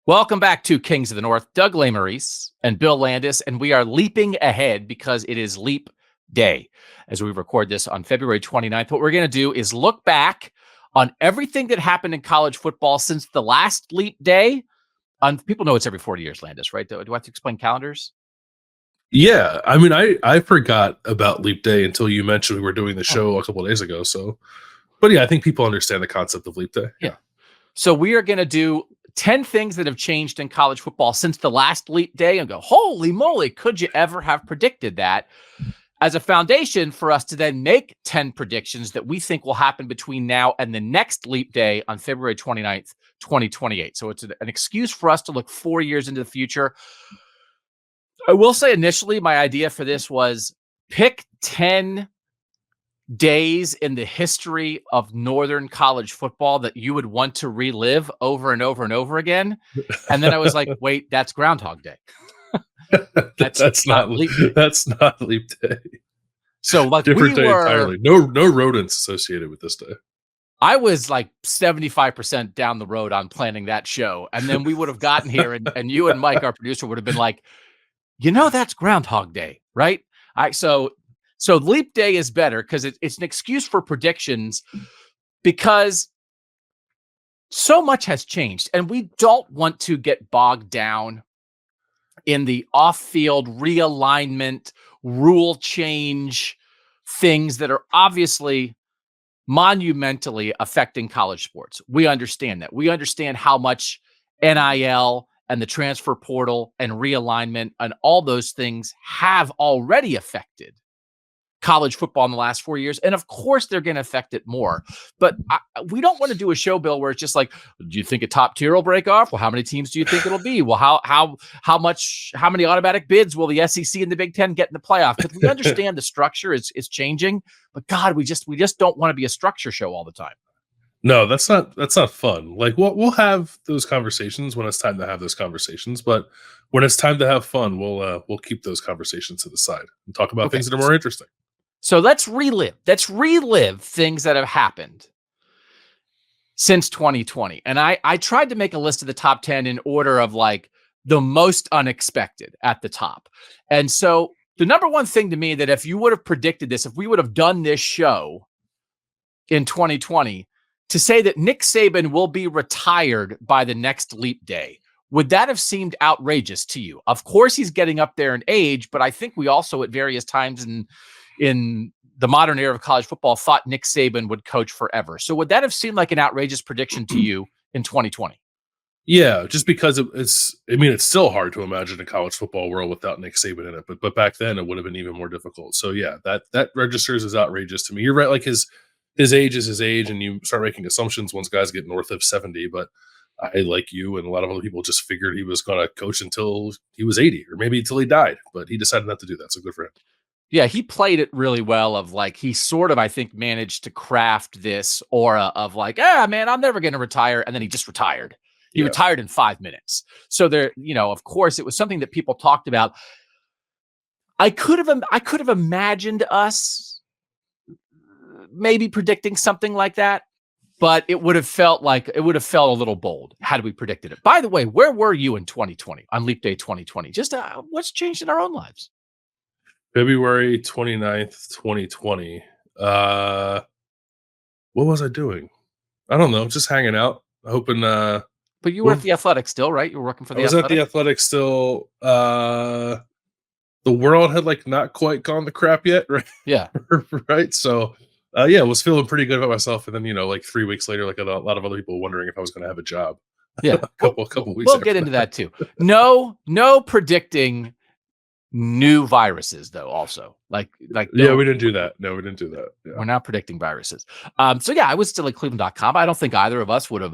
Welcome back to Kings of the North. Doug Lesmerises and Bill Landis, and we are leaping ahead because it is Leap Day as we record this on February 29th. What we're going to do is look back on everything that happened in college football since the last Leap Day. People know it's every 40 years, Landis, right? Do I have to explain calendars? Yeah, I mean, I forgot about Leap Day until you mentioned we were doing the show a couple of days ago. But yeah, I think people understand the concept of Leap Day. Yeah. So we are going to do 10 things that have changed in college football since the last Leap Day and go, holy moly, could you ever have predicted that? As a foundation for us to then make 10 predictions that we think will happen between now and the next Leap Day on February 29th, 2028. So it's an excuse for us to look 4 years into the future. I will say initially my idea for this was pick 10 days in the history of Northern college football that you would want to relive over and over and over again. And then I was like, wait, that's Groundhog Day. That's not Leap Day. That's not Leap Day. So like different day entirely. No rodents associated with this day. I was like 75% down the road on planning that show. And then we would have gotten here and you and Mike, our producer, would have been like, that's Groundhog Day, right? So Leap Day is better because it's an excuse for predictions because so much has changed and we don't want to get bogged down in the off-field realignment, rule change things that are obviously monumentally affecting college sports. We understand that. We understand how much NIL and the transfer portal and realignment and all those things have already affected college football in the last 4 years. And of course they're going to affect it more, but we don't want to do a show, Bill, where it's just like, do you think a top tier will break off? Well, how many teams do you think it'll be? Well, how many automatic bids will the SEC and the Big Ten get in the playoff? Because we understand the structure is changing, but God, we just don't want to be a structure show all the time. No, that's not fun. Like we'll have those conversations when it's time to have those conversations, but when it's time to have fun, we'll keep those conversations to the side and talk about things that are more interesting. So let's relive things that have happened since 2020. And I tried to make a list of the top 10 in order of like the most unexpected at the top. And so the number one thing to me that if you would have predicted this, if we would have done this show in 2020, to say that Nick Saban will be retired by the next Leap Day, would that have seemed outrageous to you? Of course, he's getting up there in age, but I think we also at various times in the modern era of college football thought Nick Saban would coach forever. So would that have seemed like an outrageous prediction to you in 2020? Yeah, just because it's still hard to imagine a college football world without Nick Saban in it, but back then it would have been even more difficult. So yeah, that registers as outrageous to me. You're right, like his age is his age, and you start making assumptions once guys get north of 70, but I, like you and a lot of other people, just figured he was going to coach until he was 80 or maybe until he died, but he decided not to do that. So good for him. Yeah, he played it really well of like, he sort of, I think, managed to craft this aura of like, man, I'm never going to retire. And then he just retired. He retired in 5 minutes. So there, of course, it was something that people talked about. I could have imagined us maybe predicting something like that, but it would have felt a little bold had we predicted it. By the way, where were you in 2020 on Leap Day 2020? Just what's changed in our own lives? February 29th, 2020. What was I doing? I don't know. Just hanging out, hoping. But you were at the Athletic still, right? You were working for the Athletic? I was at the Athletic still. The world had like not quite gone to crap yet, right? Yeah. Right. So, I was feeling pretty good about myself. And then, like 3 weeks later, like a lot of other people wondering if I was going to have a job. Yeah. a couple weeks. We'll get into that too. No predicting new viruses though. Also, like yeah, we didn't do that. No, we didn't do that. Yeah. We're not predicting viruses. So yeah, I was still at Cleveland.com. I don't think either of us would have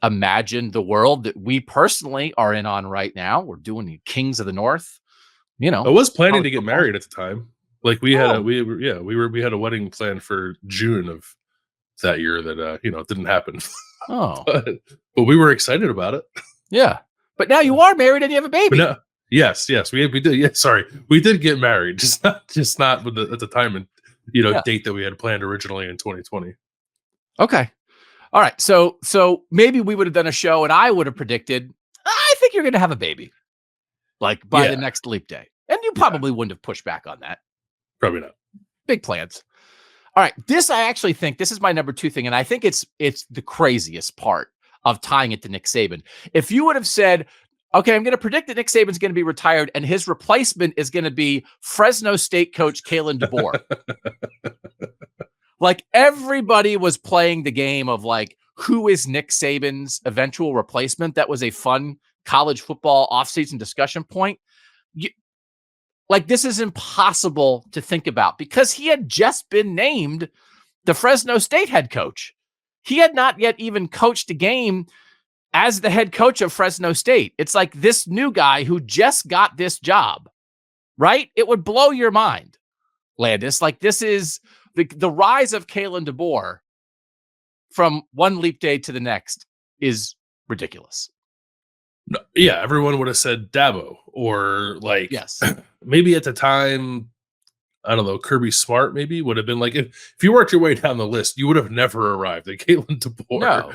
imagined the world that we personally are in on right now. We're doing the Kings of the North. I was planning to get married at the time. Like we had we had a wedding planned for June of that year that didn't happen. Oh, but we were excited about it. Yeah, but now you are married and you have a baby. Yes, we did. Yeah, sorry, we did get married, just not with at the time and date that we had planned originally in 2020. Okay, all right. So maybe we would have done a show and I would have predicted think you're going to have a baby, like by the Yeah. next leap day. And you probably wouldn't have pushed back on that. Probably not. Big plans. All right. This, I actually think this is my number 2 thing. And I think it's the craziest part of tying it to Nick Saban. If you would have said, okay, I'm going to predict that Nick Saban's going to be retired and his replacement is going to be Fresno State coach Kalen DeBoer. Like everybody was playing the game of like, who is Nick Saban's eventual replacement? That was a fun college football offseason discussion point. Like this is impossible to think about because he had just been named the Fresno State head coach. He had not yet even coached a game as the head coach of Fresno State. It's like this new guy who just got this job, right? It would blow your mind, Landis. Like this is the rise of Kalen DeBoer from one leap day to the next is ridiculous. No, yeah, everyone would have said Dabo or like, yes, maybe at the time, I don't know, Kirby Smart maybe would have been like, if you worked your way down the list, you would have never arrived at Kalen DeBoer. No.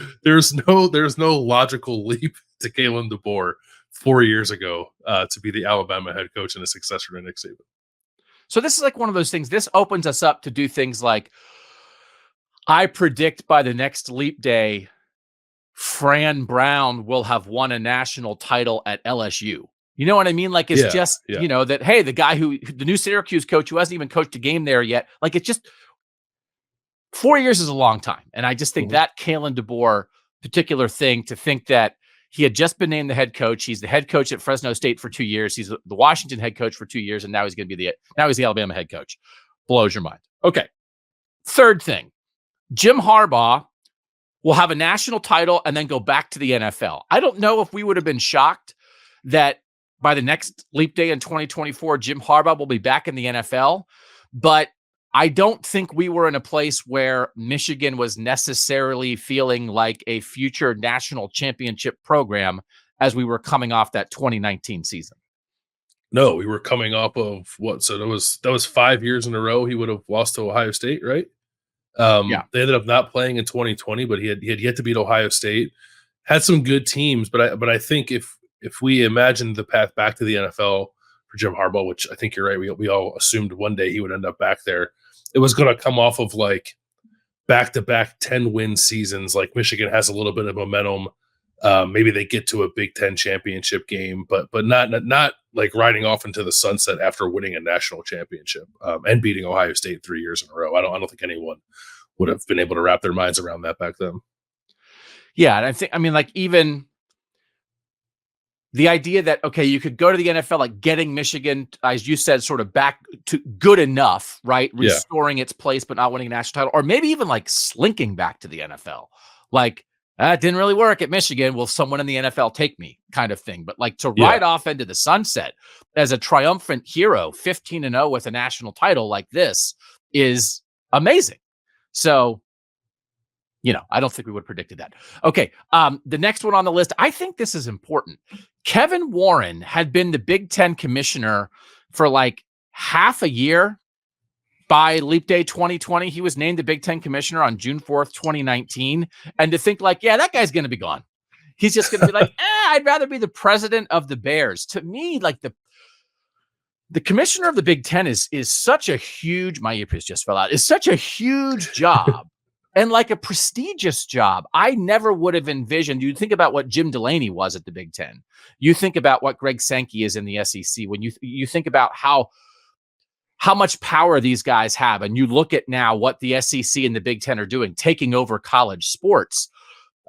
There's no logical leap to Kalen DeBoer 4 years ago to be the Alabama head coach and a successor to Nick Saban. So this is like one of those things. This opens us up to do things like, I predict by the next leap day, Fran Brown will have won a national title at LSU. You know what I mean? Like it's you know, that, hey, the guy the new Syracuse coach who hasn't even coached a game there yet, like it's just 4 years is a long time. And I just think that Kalen DeBoer particular thing, to think that he had just been named the head coach. He's the head coach at Fresno State for 2 years. He's the Washington head coach for 2 years. And now he's going to be now he's the Alabama head coach. Blows your mind. Okay. Third thing, Jim Harbaugh will have a national title and then go back to the NFL. I don't know if we would have been shocked that by the next leap day in 2024, Jim Harbaugh will be back in the NFL, but I don't think we were in a place where Michigan was necessarily feeling like a future national championship program as we were coming off that 2019 season. No, we were coming off of what? So that was 5 years in a row he would have lost to Ohio State, right? They ended up not playing in 2020, but he had yet to beat Ohio State. Had some good teams, but I think if we imagined the path back to the NFL for Jim Harbaugh, which I think you're right, we all assumed one day he would end up back there, it was going to come off of like back-to-back 10-win seasons. Like Michigan has a little bit of momentum. Maybe they get to a Big Ten championship game, but not like riding off into the sunset after winning a national championship and beating Ohio State 3 years in a row. I don't think anyone would have been able to wrap their minds around that back then. Yeah, and I mean, like even the idea that, okay, you could go to the NFL, like getting Michigan, as you said, sort of back to good enough, right? Restoring its place, but not winning a national title, or maybe even like slinking back to the NFL. Like, that didn't really work at Michigan. Will someone in the NFL take me, kind of thing? But like to ride off into the sunset as a triumphant hero, 15-0 with a national title like this is amazing. So, you know, I don't think we would have predicted that. Okay. The next one on the list, I think this is important. Kevin Warren had been the Big Ten commissioner for like half a year. By Leap Day 2020, he was named the Big Ten commissioner on June 4th, 2019. And to think like, yeah, that guy's going to be gone. He's just going to be like, I'd rather be the president of the Bears. To me, like the commissioner of the Big Ten is such a huge, my earpiece just fell out, is such a huge job and like a prestigious job. I never would have envisioned. You think about what Jim Delaney was at the Big Ten. You think about what Greg Sankey is in the SEC. When you think about how much power these guys have, and you look at now what the SEC and the Big Ten are doing, taking over college sports.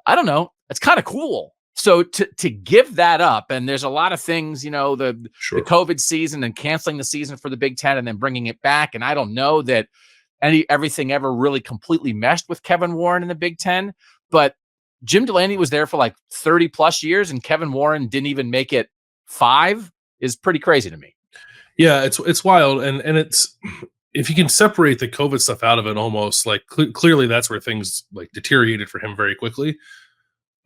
I don't know. It's kind of cool. So to give that up, and there's a lot of things, you know, the COVID season and canceling the season for the Big Ten and then bringing it back. And I don't know that everything ever really completely meshed with Kevin Warren in the Big Ten, but Jim Delaney was there for like 30 plus years and Kevin Warren didn't even make it 5 is pretty crazy to me. Yeah, it's wild, and it's, if you can separate the COVID stuff out of it, almost like clearly that's where things like deteriorated for him very quickly.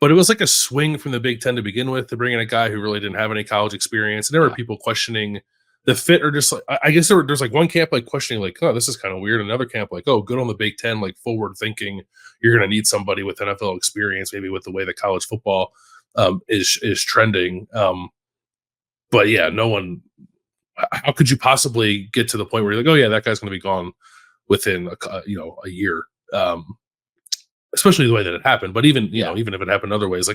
But it was like a swing from the Big Ten to begin with to bring in a guy who really didn't have any college experience. And there were people questioning the fit, or just like, I guess there's like one camp like questioning like, oh, this is kind of weird. Another camp like, oh, good on the Big Ten, like forward thinking. You're going to need somebody with NFL experience, maybe with the way that college football is trending. But yeah, no one. How could you possibly get to the point where you're like, oh yeah, that guy's going to be gone within a year? Especially the way that it happened. But even even if it happened other ways,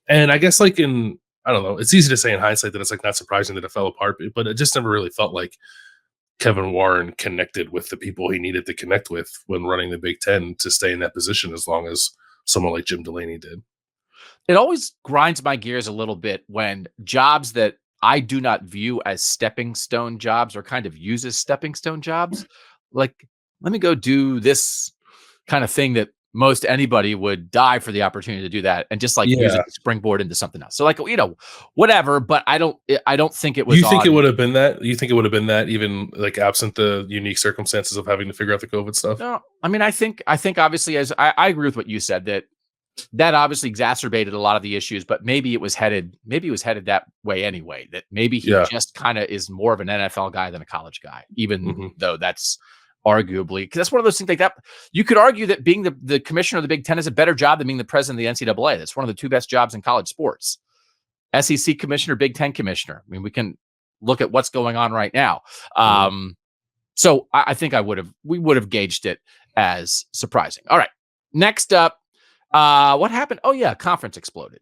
and I guess like in I don't know, it's easy to say in hindsight that it's like not surprising that it fell apart, but it just never really felt like Kevin Warren connected with the people he needed to connect with when running the Big Ten to stay in that position as long as someone like Jim Delaney did. It always grinds my gears a little bit when jobs that I do not view as stepping stone jobs or kind of use as stepping stone jobs. Like, let me go do this kind of thing that most anybody would die for the opportunity to do that and just like use Yeah. it to springboard into something else. So like, whatever, but I don't think it Do was you think it on. would have been that? You think it would have been that even like absent the unique circumstances of having to figure out the COVID stuff? No, I mean, I think obviously as I agree with what you said that obviously exacerbated a lot of the issues, but maybe it was headed that way anyway, that maybe he Yeah. just kind of is more of an NFL guy than a college guy, even Hmm. though that's arguably because that's one of those things like that. You could argue that being the commissioner of the Big Ten is a better job than being the president of the NCAA. That's one of the two best jobs in college sports. SEC commissioner, Big Ten commissioner. I mean, we can look at what's going on right now. So I think we would have gauged it as surprising. All right. Next up, what happened? Oh yeah, conference exploded.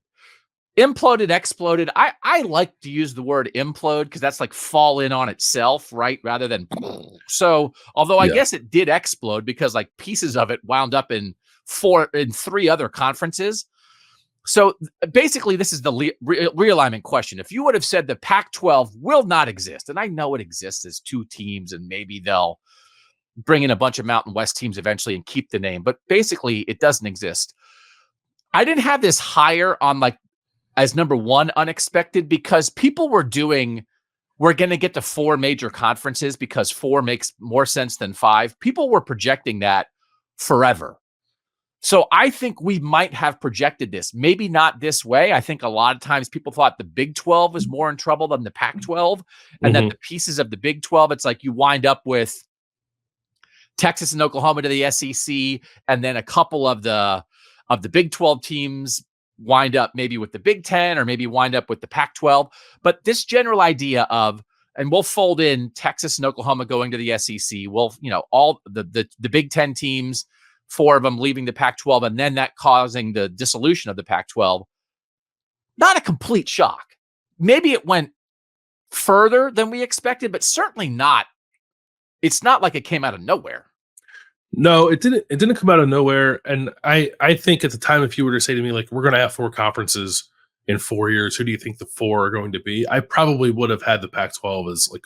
Imploded, exploded. I like to use the word implode because that's like fall in on itself, right? Rather than so. Although I Yeah. guess it did explode because like pieces of it wound up in three other conferences. So basically, this is the realignment question. If you would have said the Pac-12 will not exist, and I know it exists as two teams, and maybe they'll bring in a bunch of Mountain West teams eventually and keep the name, but basically it doesn't exist. I didn't have this higher on like as number one unexpected because people were doing we're going to get to four major conferences because four makes more sense than five. People were projecting that forever. So I think we might have projected this, maybe not this way. I think a lot of times people thought the Big 12 was more in trouble than the Pac-12 and that Hmm. the pieces of the Big 12, it's like you wind up with Texas and Oklahoma to the SEC, and then a couple of the Big 12 teams wind up maybe with the Big 10 or maybe wind up with the Pac-12. But this general idea of, and we'll fold in Texas and Oklahoma going to the SEC. We'll, all the Big 10 teams, four of them leaving the Pac-12, and then that causing the dissolution of the Pac-12. Not a complete shock. Maybe it went further than we expected, but certainly not. It's not like it came out of nowhere. No, it didn't. It didn't come out of nowhere. And I think at the time, if you were to say to me like, "We're going to have four conferences in 4 years," who do you think the four are going to be? I probably would have had the Pac-12 as like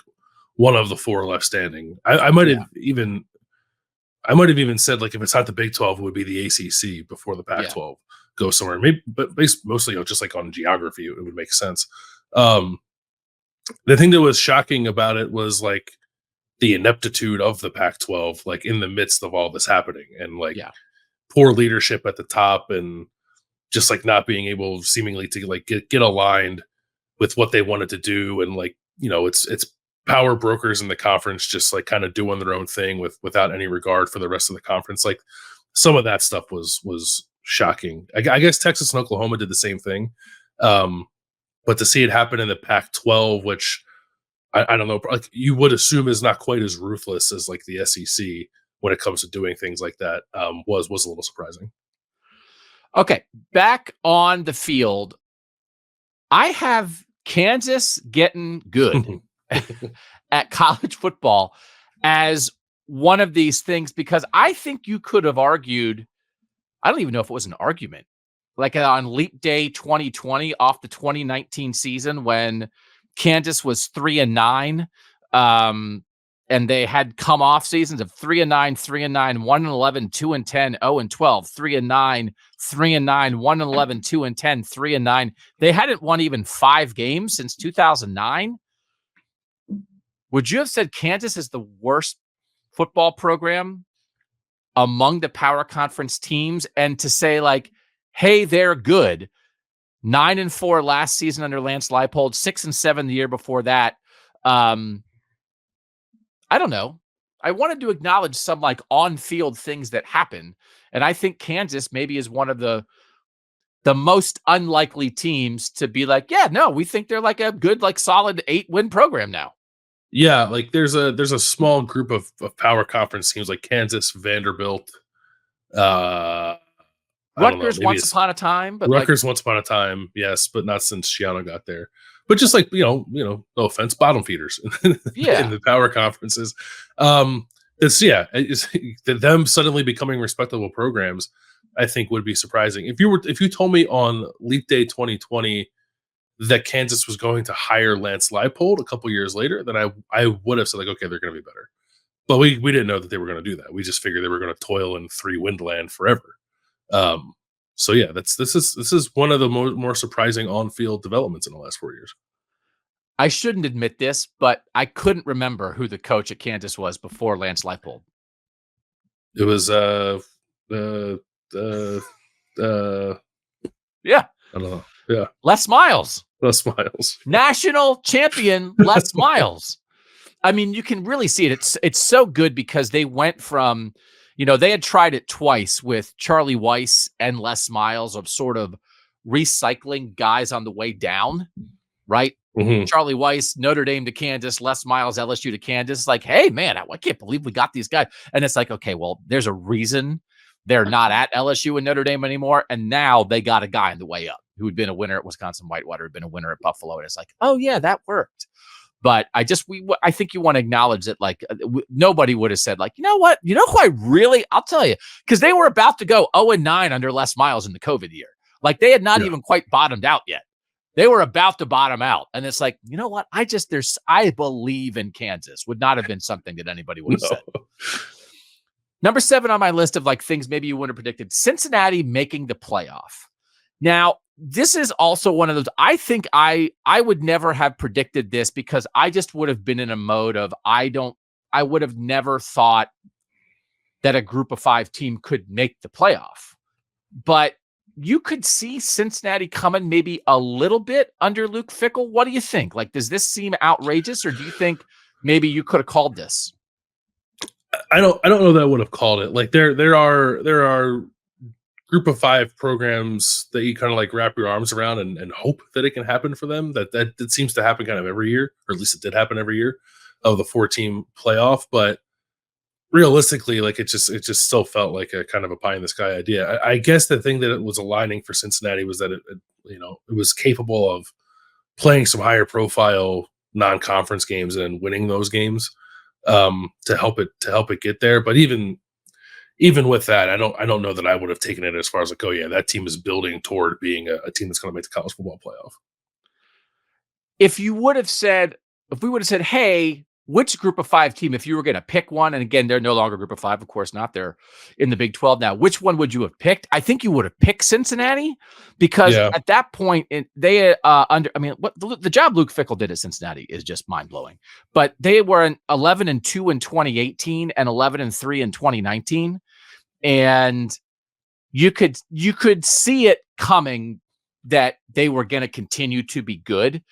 one of the four left standing. I might have even said like if it's not the Big 12, it would be the ACC before the Pac-12 goes somewhere. Maybe, but mostly just like on geography, it would make sense. The thing that was shocking about it was like the ineptitude of the Pac-12, like in the midst of all this happening, and like poor leadership at the top, and just like not being able seemingly to like get aligned with what they wanted to do, and like it's power brokers in the conference just like kind of doing their own thing without any regard for the rest of the conference. Like some of that stuff was shocking. I guess Texas and Oklahoma did the same thing, but to see it happen in the Pac-12, which I don't know, like you would assume is not quite as ruthless as like the SEC when it comes to doing things like that, was a little surprising. Okay, back on the field, I have Kansas getting good at college football as one of these things because I think you could have argued, I don't even know if it was an argument, like on Leap Day 2020 off the 2019 season when Kansas was 3-9. And they had come off seasons of 3-9, 3-9, 1-11, 2-10, 0-12, 3-9, 3-9, 1-11, 2-10, 3-9. They hadn't won even 5 games since 2009. Would you have said Kansas is the worst football program among the power conference teams? And to say like, hey, they're good. 9-4 last season under Lance Leipold, 6-7 the year before that. I don't know. I wanted to acknowledge some like on-field things that happen. And I think Kansas maybe is one of the the most unlikely teams to be like, yeah, no, we think they're like a good, like solid 8-win program now. Yeah, like there's a small group of power conference teams like Kansas, Vanderbilt, I don't know, Rutgers maybe once it's upon a time, but like, Rutgers once upon a time, yes, but not since Shiano got there. But just like no offense, bottom feeders in yeah, the power conferences. It's them suddenly becoming respectable programs. I think would be surprising if you told me on Leap Day 2020 that Kansas was going to hire Lance Leipold a couple years later, then I would have said like, okay, they're going to be better. But we didn't know that they were going to do that. We just figured they were going to toil in 3-win land forever. Um, so yeah, this is one of the more surprising on-field developments in the last 4 years. I shouldn't admit this, but I couldn't remember who the coach at Kansas was before Lance Leipold. It was Yeah, I don't know. Yeah, Les Miles, Les Miles. national champion Les Miles. I mean, you can really see it. It's so good because they went from, they had tried it twice with Charlie Weiss and Les Miles of sort of recycling guys on the way down, right? Mm-hmm. Charlie Weiss, Notre Dame to Kansas, Les Miles, LSU to Kansas. Like, hey, man, I can't believe we got these guys. And it's like, okay, well, there's a reason they're not at LSU and Notre Dame anymore. And now they got a guy on the way up who had been a winner at Wisconsin Whitewater, had been a winner at Buffalo. And it's like, oh, yeah, that worked. But I think you want to acknowledge that, like, nobody would have said, like, you know what? You know who I'll tell you, because they were about to go 0-9 under Les Miles in the COVID year. Like, they had not even quite bottomed out yet. They were about to bottom out. And it's like, you know what? I believe in Kansas would not have been something that anybody would have said. Number 7 on my list of like things maybe you wouldn't have predicted, Cincinnati making the playoff. Now, this is also one of those, I think I would never have predicted this because I just would have been in a mode of, I would have never thought that a group of 5 team could make the playoff. But you could see Cincinnati coming maybe a little bit under Luke Fickell. What do you think? Like, does this seem outrageous, or do you think maybe you could have called this? I don't know that I would have called it. Like there are group of 5 programs that you kind of like wrap your arms around and hope that it can happen for them. That seems to happen kind of every year, or at least it did happen every year of the 4-team playoff. But realistically, like it just still felt like a kind of a pie in the sky idea. I guess the thing that it was aligning for Cincinnati was that it was capable of playing some higher profile non-conference games and winning those games to help it get there. But even with that, I don't know that I would have taken it as far as like, oh yeah, that team is building toward being a team that's going to make the college football playoff. If we would have said, hey, which group of 5 team, if you were going to pick one, and again, they're no longer group of 5, of course not, they're in the Big 12 now, which one would you have picked? I think you would have picked Cincinnati because at that point, the job Luke Fickell did at Cincinnati is just mind-blowing. But they were 11-2 in 2018 and 11-3 in 2019. And you could see it coming that they were going to continue to be good.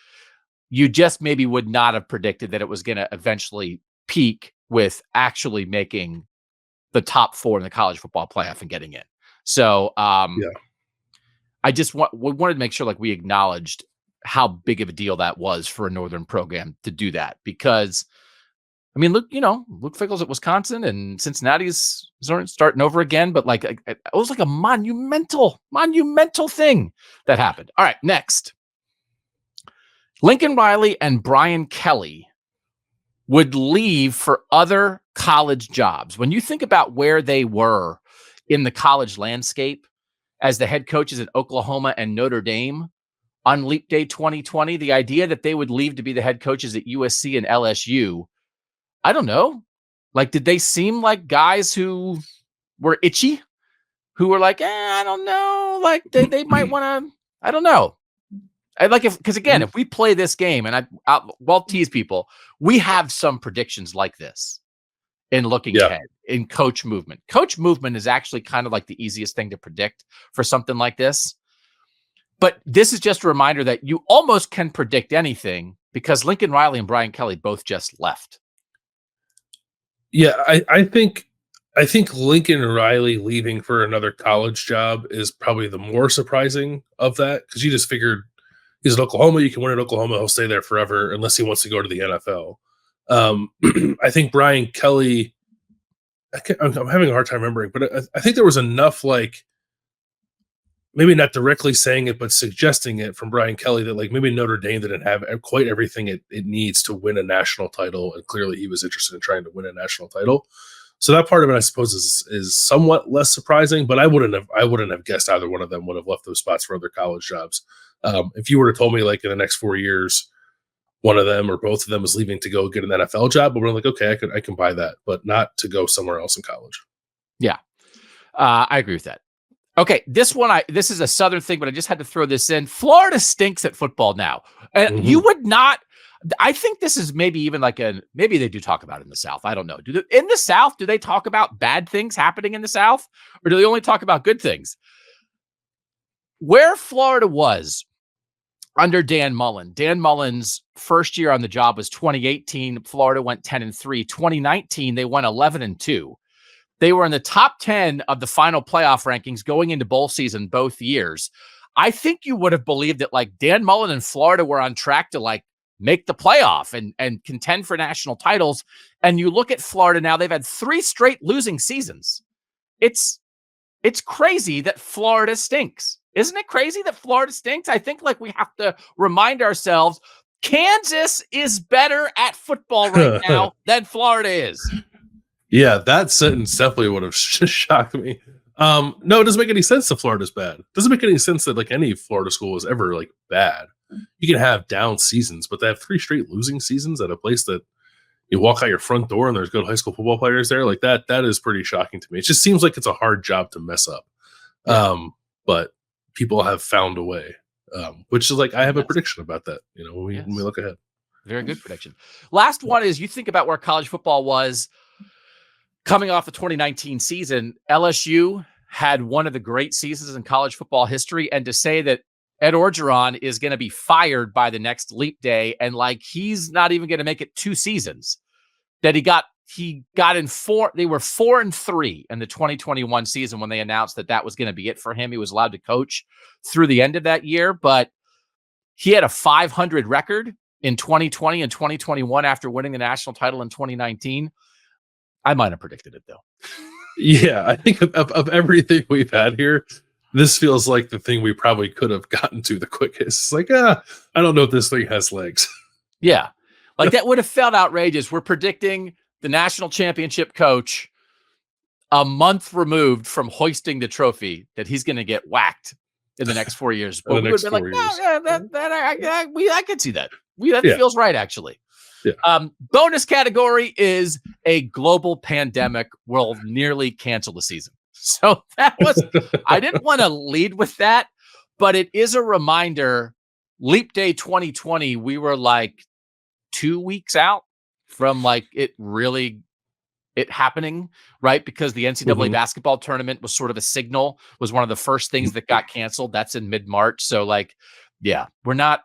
You just maybe would not have predicted that it was going to eventually peak with actually making the top 4 in the college football playoff and getting in. So I just we wanted to make sure like we acknowledged how big of a deal that was for a Northern program to do that, because I mean, Luke Fickell's at Wisconsin and Cincinnati's starting over again, but like it was like a monumental thing that happened. All right, next. Lincoln Riley and Brian Kelly would leave for other college jobs. When you think about where they were in the college landscape as the head coaches at Oklahoma and Notre Dame on Leap Day 2020, the idea that they would leave to be the head coaches at USC and LSU, I don't know. Like, did they seem like guys who were itchy, who were like, I don't know, like they might want to, I don't know. Because again, if we play this game, and I'll tease people, we have some predictions like this in looking ahead in coach movement. Coach movement is actually kind of like the easiest thing to predict for something like this. But this is just a reminder that you almost can predict anything because Lincoln Riley and Brian Kelly both just left. Yeah, I think I think Lincoln Riley leaving for another college job is probably the more surprising of that, because you just figured he's at Oklahoma. You can win at Oklahoma. He'll stay there forever unless he wants to go to the NFL. I think Brian Kelly, I'm having a hard time remembering, but I think there was enough, like, maybe not directly saying it, but suggesting it from Brian Kelly that, like, maybe Notre Dame didn't have quite everything it needs to win a national title. And clearly he was interested in trying to win a national title. So that part of it, I suppose, is somewhat less surprising, but I wouldn't have guessed either one of them would have left those spots for other college jobs. If you were to told me, like, in the next 4 years, one of them or both of them is leaving to go get an NFL job, but we're like, okay, I can buy that, but not to go somewhere else in college. Yeah, I agree with that. Okay, this is a Southern thing, but I just had to throw this in. Florida stinks at football now. You would not. I think this is maybe even like maybe they do talk about it in the South. I don't know. In the South, do they talk about bad things happening in the South, or do they only talk about good things? Where Florida was under Dan Mullen. Dan Mullen's first year on the job was 2018. Florida went 10-3. 2019, they went 11-2. They were in the top 10 of the final playoff rankings going into bowl season both years. I think you would have believed that, like, Dan Mullen and Florida were on track to, like, make the playoff and contend for national titles. And you look at Florida now, they've had 3 straight losing seasons. It's crazy that Florida stinks. Isn't it crazy that Florida stinks? I think, like, we have to remind ourselves Kansas is better at football right now than Florida is. Yeah, that sentence definitely would have shocked me. No, it doesn't make any sense that Florida's bad. It doesn't make any sense that, like, any Florida school was ever, like, bad. You can have down seasons, but they have 3 straight losing seasons at a place that you walk out your front door and there's good high school football players there. Like, that is pretty shocking to me. It just seems like it's a hard job to mess up. But people have found a way, which is, like, I have a prediction about that, when we look ahead. Very good prediction. Last one is, you think about where college football was coming off the 2019 season. LSU had one of the great seasons in college football history, and to say that Ed Orgeron is going to be fired by the next leap day, and, like, he's not even going to make it 2 seasons, that he got in 4. They were 4-3 in the 2021 season when they announced that was going to be it for him. He was allowed to coach through the end of that year, but he had a 500 record in 2020 and 2021 after winning the national title in 2019. I might have predicted it, though. Yeah, I think of everything we've had here, this feels like the thing we probably could have gotten to the quickest. It's like, I don't know if this thing has legs. Yeah. Like, that would have felt outrageous. We're predicting the national championship coach a month removed from hoisting the trophy that he's going to get whacked in the next 4 years. But we would have been like, I could see that. That feels right, actually. Yeah. Bonus category is a global pandemic will nearly cancel the season. So that was, I didn't want to lead with that, but it is a reminder. Leap Day 2020, we were like 2 weeks out from, like, it happening, right? Because the NCAA basketball tournament was sort of a signal, was one of the first things that got canceled. That's in mid-March. So, like, yeah, we're not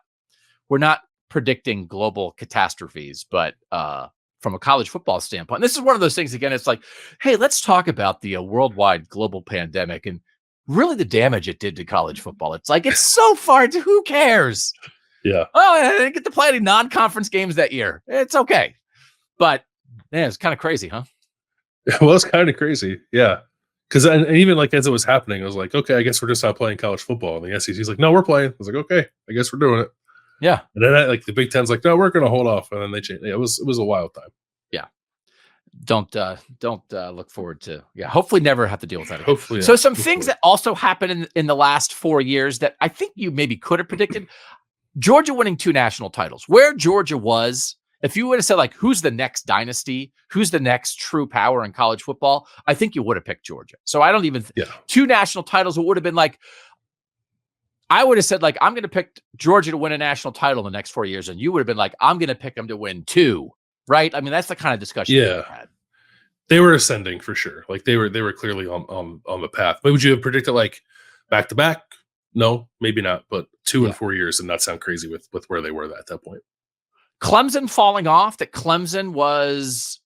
predicting global catastrophes, but from a college football standpoint, this is one of those things, again, it's like, hey, let's talk about the worldwide global pandemic and really the damage it did to college football. It's like, it's so far, who cares? Yeah. Oh, I didn't get to play any non-conference games that year. It's okay. But yeah, it's kind of crazy, huh? Well, it's kind of crazy. Yeah. Because even, like, as it was happening, I was like, okay, I guess we're just not playing college football. And the SEC's like, no, we're playing. I was like, okay, I guess we're doing it. Yeah. And then, like, the Big Ten's like, no, we're going to hold off. And then they changed. Yeah, it was a wild time. Yeah. Don't look forward to, hopefully never have to deal with that again. Hopefully. So some things that also happened in the last 4 years that I think you maybe could have predicted. Georgia winning 2 national titles. Where Georgia was, if you would have said, like, who's the next dynasty, who's the next true power in college football, I think you would have picked Georgia. So I don't even 2 national titles. It would have been like, I would have said, like, I'm going to pick Georgia to win a national title in the next 4 years. And you would have been like, I'm going to pick them to win 2, right? I mean, that's the kind of discussion we had. They were ascending for sure. Like, they were clearly on the path. But would you have predicted, like, back to back? No, maybe not. But 2 and 4 years and not sound crazy with where they were at that point. Clemson falling off, that Clemson was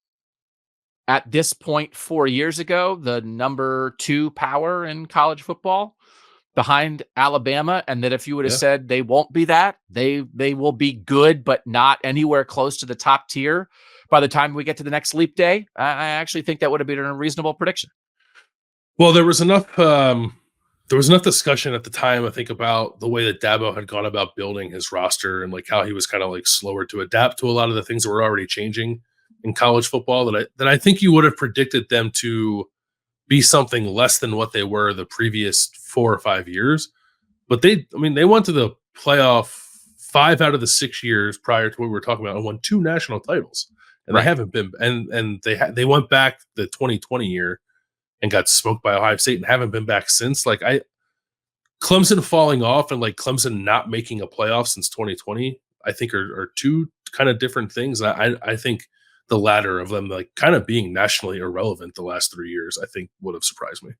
at this point 4 years ago, the number 2 power in college football behind Alabama, and that if you would have Yeah. said they won't be that, they will be good, but not anywhere close to the top tier by the time we get to the next leap day, I actually think that would have been a reasonable prediction. Well, there was enough discussion at the time, I think, about the way that Dabo had gone about building his roster and like how he was kind of like slower to adapt to a lot of the things that were already changing in college football, that I think you would have predicted them to be something less than what they were the previous 4 or 5 years. But they went to the playoff 5 out of the 6 years prior to what we were talking about and won 2 national titles. And Right. they haven't been, and they went back the 2020 year and got smoked by Ohio State and haven't been back since. Like Clemson falling off and like Clemson not making a playoff since 2020, I think are two kind of different things. I think the latter of them, like kind of being nationally irrelevant the last 3 years, I think would have surprised me.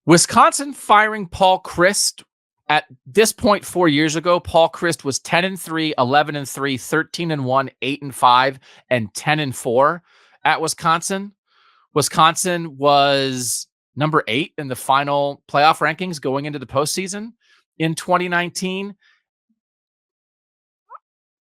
Wisconsin firing Paul Chryst. At this point 4 years ago, Paul Chryst was 10-3, 11-3, 13-1, 8-5, and 10-4 at Wisconsin. Wisconsin was number 8 in the final playoff rankings going into the postseason in 2019.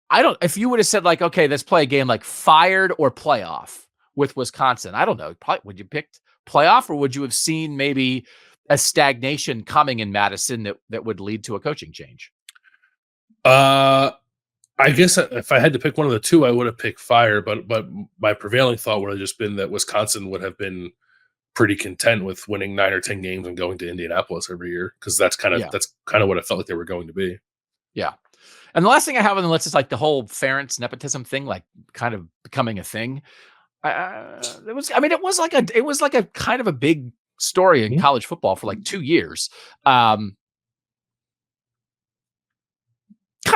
If you would have said like, okay, let's play a game like fired or playoff with Wisconsin, I don't know. Probably, would you pick playoff, or would you have seen maybe a stagnation coming in Madison that would lead to a coaching change? I guess if I had to pick one of the two, I would have picked fire, but my prevailing thought would have just been that Wisconsin would have been pretty content with winning 9 or 10 games and going to Indianapolis every year, because that's kind of what I felt like they were going to be. Yeah. And the last thing I have on the list is like the whole Ferentz nepotism thing, like kind of becoming a thing. It was like a kind of a big story in college football for like 2 years. Kind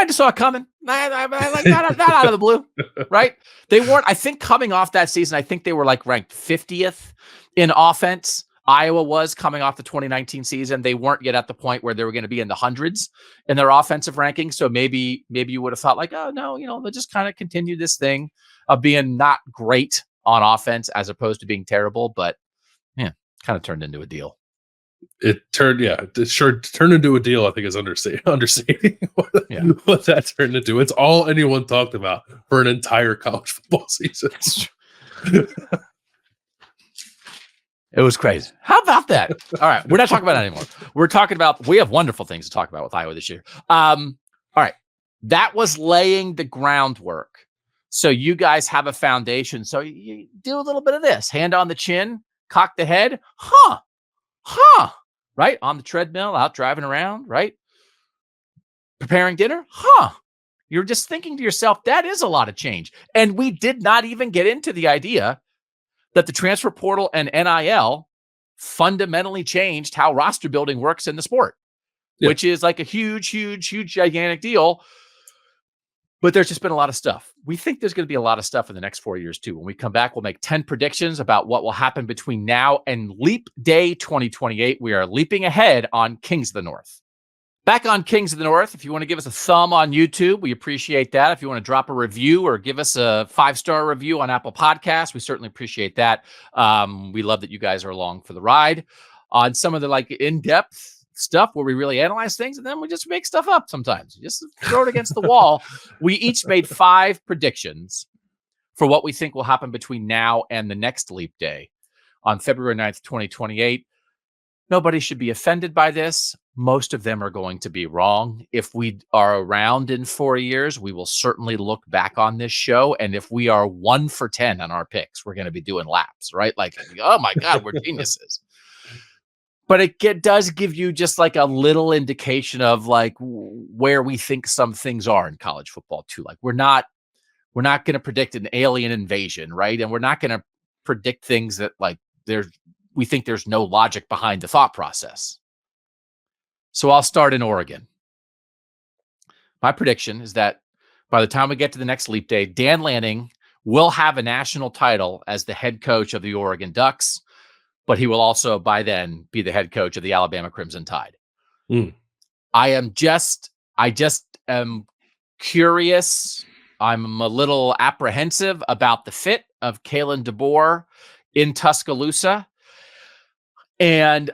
of saw it coming. Like not out of the blue, right? They weren't, I think, coming off that season, I think they were like ranked 50th in offense. Iowa was coming off the 2019 season. They weren't yet at the point where they were going to be in the hundreds in their offensive rankings. So maybe you would have thought like, oh no, they'll just kind of continue this thing of being not great on offense as opposed to being terrible. But yeah, kind of turned into a deal. It turned into a deal, I think, is understating what that turned into. It's all anyone talked about for an entire college football season. It was crazy. How about that? All right. We're not talking about that anymore. We're talking about, we have wonderful things to talk about with Iowa this year. All right. That was laying the groundwork. So you guys have a foundation. So you do a little bit of this. Hand on the chin, cock the head. Right? On the treadmill, out driving around, right? Preparing dinner. You're just thinking to yourself, that is a lot of change. And we did not even get into the idea that the transfer portal and NIL fundamentally changed how roster building works in the sport, which is like a huge, gigantic deal. But there's just been a lot of stuff. We think there's going to be a lot of stuff in the next 4 years too. When we come back, we'll make 10 predictions about what will happen between now and Leap Day 2028. We are leaping ahead on Kings of the North. Back on Kings of the North, if you want to give us a thumb on YouTube, we appreciate that. If you want to drop a review or give us a 5-star review on Apple Podcasts, we certainly appreciate that. We love that you guys are along for the ride on some of the like in-depth stuff where we really analyze things, and then we just make stuff up sometimes. Just throw it against the wall. We each made 5 predictions for what we think will happen between now and the next Leap Day on February 9th, 2028. Nobody should be offended by this. Most of them are going to be wrong. If we are around in 4 years, we will certainly look back on this show. And if we are 1 for 10 on our picks, we're going to be doing laps, right? Like, oh my God, we're geniuses. But it does give you just like a little indication of like where we think some things are in college football too. Like we're not going to predict an alien invasion, right? And we're not going to predict things that like we think there's no logic behind the thought process. So I'll start in Oregon. My prediction is that by the time we get to the next Leap Day, Dan Lanning will have a national title as the head coach of the Oregon Ducks, but he will also by then be the head coach of the Alabama Crimson Tide. I just am curious I'm a little apprehensive about the fit of Kalen DeBoer in Tuscaloosa. And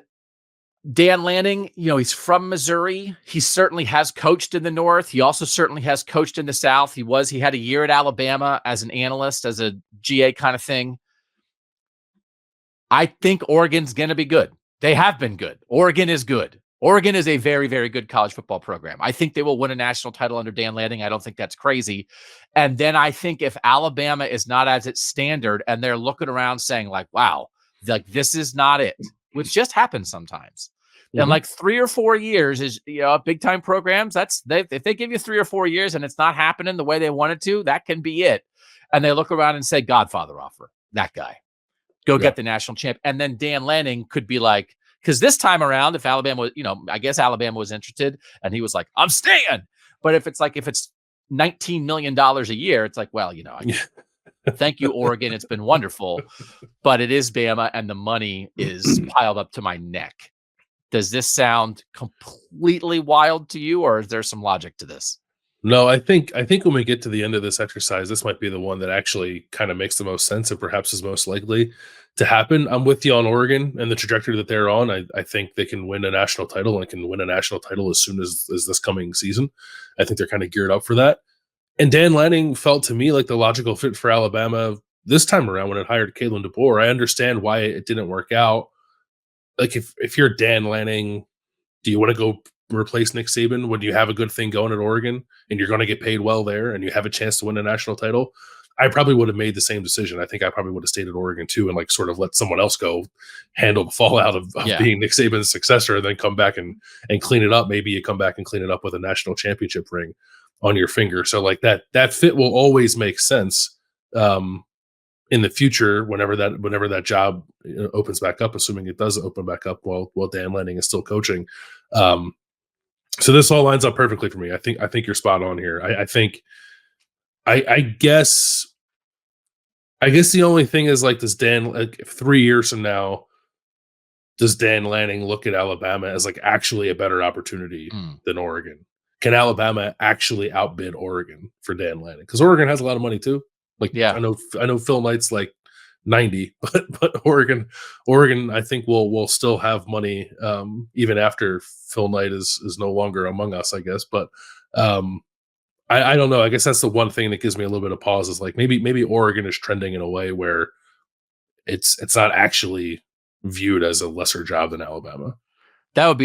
Dan Lanning, he's from Missouri. He certainly has coached in the North. He also certainly has coached in the South. He had a year at Alabama as an analyst, as a GA kind of thing. I think Oregon's going to be good. They have been good. Oregon is good. Oregon is a very, very good college football program. I think they will win a national title under Dan Lanning. I don't think that's crazy. And then I think if Alabama is not as its standard and they're looking around saying like, wow, like this is not it, which just happens sometimes. And like 3 or 4 years is, big time programs. If they give you 3 or 4 years and it's not happening the way they want it to, that can be it. And they look around and say, Godfather offer, that guy, go get the national champ. And then Dan Lanning could be like, because this time around, if Alabama was, I guess Alabama was interested and he was like, I'm staying. But if it's $19 million a year, it's like, well, thank you, Oregon. It's been wonderful, but it is Bama and the money is piled up to my neck. Does this sound completely wild to you, or is there some logic to this? No, I think when we get to the end of this exercise, this might be the one that actually kind of makes the most sense and perhaps is most likely to happen. I'm with you on Oregon and the trajectory that they're on. I think they can win a national title and can win a national title as soon as this coming season. I think they're kind of geared up for that. And Dan Lanning felt to me like the logical fit for Alabama this time around when it hired Kalen DeBoer. I understand why it didn't work out. Like if you're Dan Lanning, do you want to go replace Nick Saban when you have a good thing going at Oregon and you're going to get paid well there and you have a chance to win a national title? I probably would have made the same decision. I think I probably would have stayed at Oregon too and like sort of let someone else go handle the fallout of being Nick Saban's successor and then come back and clean it up. Maybe you come back and clean it up with a national championship ring on your finger. So like that fit will always make sense in the future whenever that job opens back up, assuming it does open back up while Dan Lanning is still coaching. So this all lines up perfectly for me. I think you're spot on here. I guess the only thing is like, does Dan, like 3 years from now, does Dan Lanning look at Alabama as like actually a better opportunity than Oregon? Can Alabama actually outbid Oregon for Dan Lanning? Because Oregon has a lot of money too. Like, I know Phil Knight's like 90, but Oregon, I think will still have money even after Phil Knight is no longer among us, I guess. But I don't know. I guess that's the one thing that gives me a little bit of pause is like maybe Oregon is trending in a way where it's not actually viewed as a lesser job than Alabama. That'd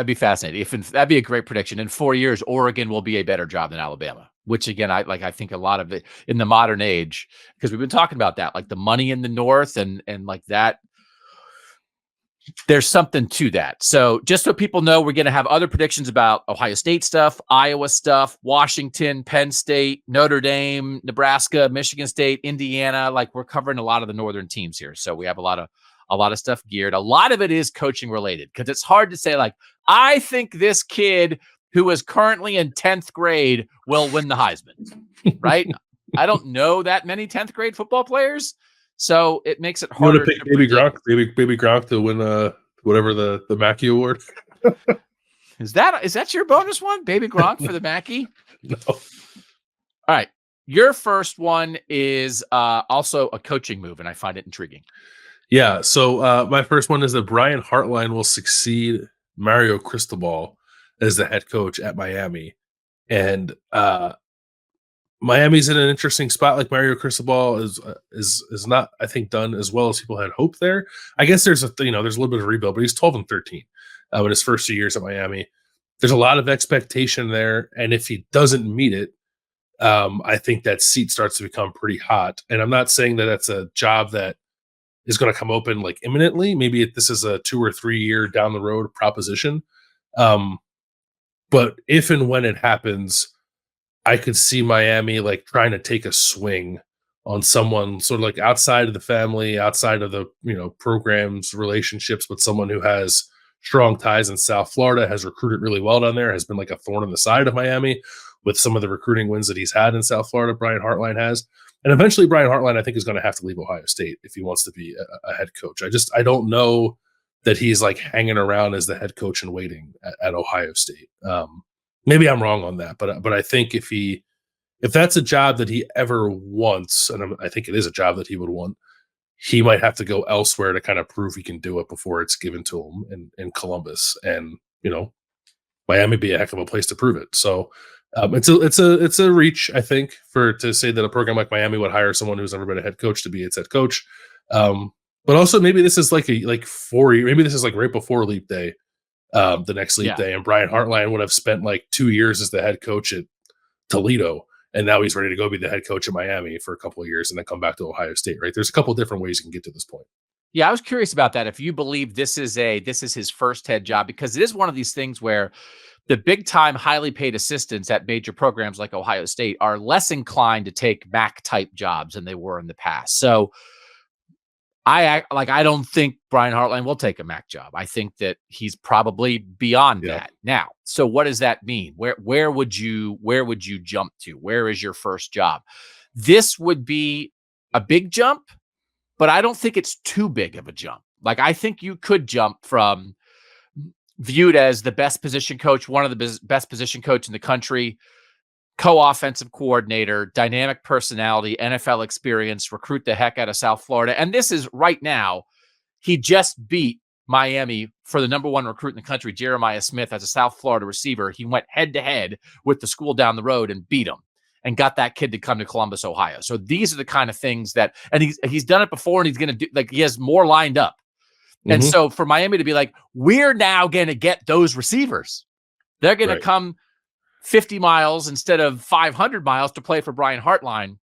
be fascinating. That'd be a great prediction. In 4 years, Oregon will be a better job than Alabama, which again, I think a lot of it in the modern age, because we've been talking about that, like the money in the North and like that, there's something to that. So just so people know, we're going to have other predictions about Ohio State stuff, Iowa stuff, Washington, Penn State, Notre Dame, Nebraska, Michigan State, Indiana. Like we're covering a lot of the Northern teams here. So we have a lot of stuff geared. A lot of it is coaching related because it's hard to say like, I think this kid who is currently in 10th grade will win the Heisman, right? I don't know that many 10th grade football players. So it makes it harder. You want to pick Baby Gronk to win whatever the Mackey Award? Is that your bonus one? Baby Gronk for the Mackey? No. All right. Your first one is also a coaching move, and I find it intriguing. Yeah. So my first one is that Brian Hartline will succeed Mario Cristobal as the head coach at Miami. And Miami's in an interesting spot. Like Mario Cristobal is not, I think, done as well as people had hoped there. I guess there's a little bit of rebuild, but he's 12-13 in his first 2 years at Miami. There's a lot of expectation there, and if he doesn't meet it, I think that seat starts to become pretty hot. And I'm not saying that that's a job that is going to come open like imminently. Maybe this is a 2 or 3 year down the road proposition. But if and when it happens, I could see Miami like trying to take a swing on someone sort of like outside of the family, outside of the, programs, relationships, but someone who has strong ties in South Florida, has recruited really well down there, has been like a thorn in the side of Miami with some of the recruiting wins that he's had in South Florida. Brian Hartline has. And eventually Brian Hartline, I think, is going to have to leave Ohio State if he wants to be a head coach. I don't know that he's like hanging around as the head coach and waiting at Ohio State. Maybe I'm wrong on that, but I think if he if that's a job that he ever wants, and I think it is a job that he would want, he might have to go elsewhere to kind of prove he can do it before it's given to him in Columbus. And, Miami be a heck of a place to prove it. So it's a reach, I think, to say that a program like Miami would hire someone who's never been a head coach to be its head coach. But also maybe this is like 4 years, maybe this is like right before Leap Day, the next Leap Day, and Brian Hartline would have spent like 2 years as the head coach at Toledo, and now he's ready to go be the head coach at Miami for a couple of years and then come back to Ohio State, right? There's a couple of different ways you can get to this point. Yeah, I was curious about that. If you believe this is his first head job, because it is one of these things where the big time, highly paid assistants at major programs like Ohio State are less inclined to take MAC type jobs than they were in the past. So I don't think Brian Hartline will take a MAC job. I think that he's probably beyond that now. So what does that mean? Where would you jump to? Where is your first job? This would be a big jump, but I don't think it's too big of a jump. Like, I think you could jump from viewed as the best position coach, one of the best position coach in the country, co-offensive coordinator, dynamic personality, NFL experience, recruit the heck out of South Florida. And this is right now, he just beat Miami for the number one recruit in the country, Jeremiah Smith, as a South Florida receiver. He went head to head with the school down the road and beat him and got that kid to come to Columbus, Ohio. So these are the kind of things that, and he's done it before, and he's going to do, like, he has more lined up. And so for Miami to be like, we're now going to get those receivers. They're going to come 50 miles instead of 500 miles to play for Brian Hartline.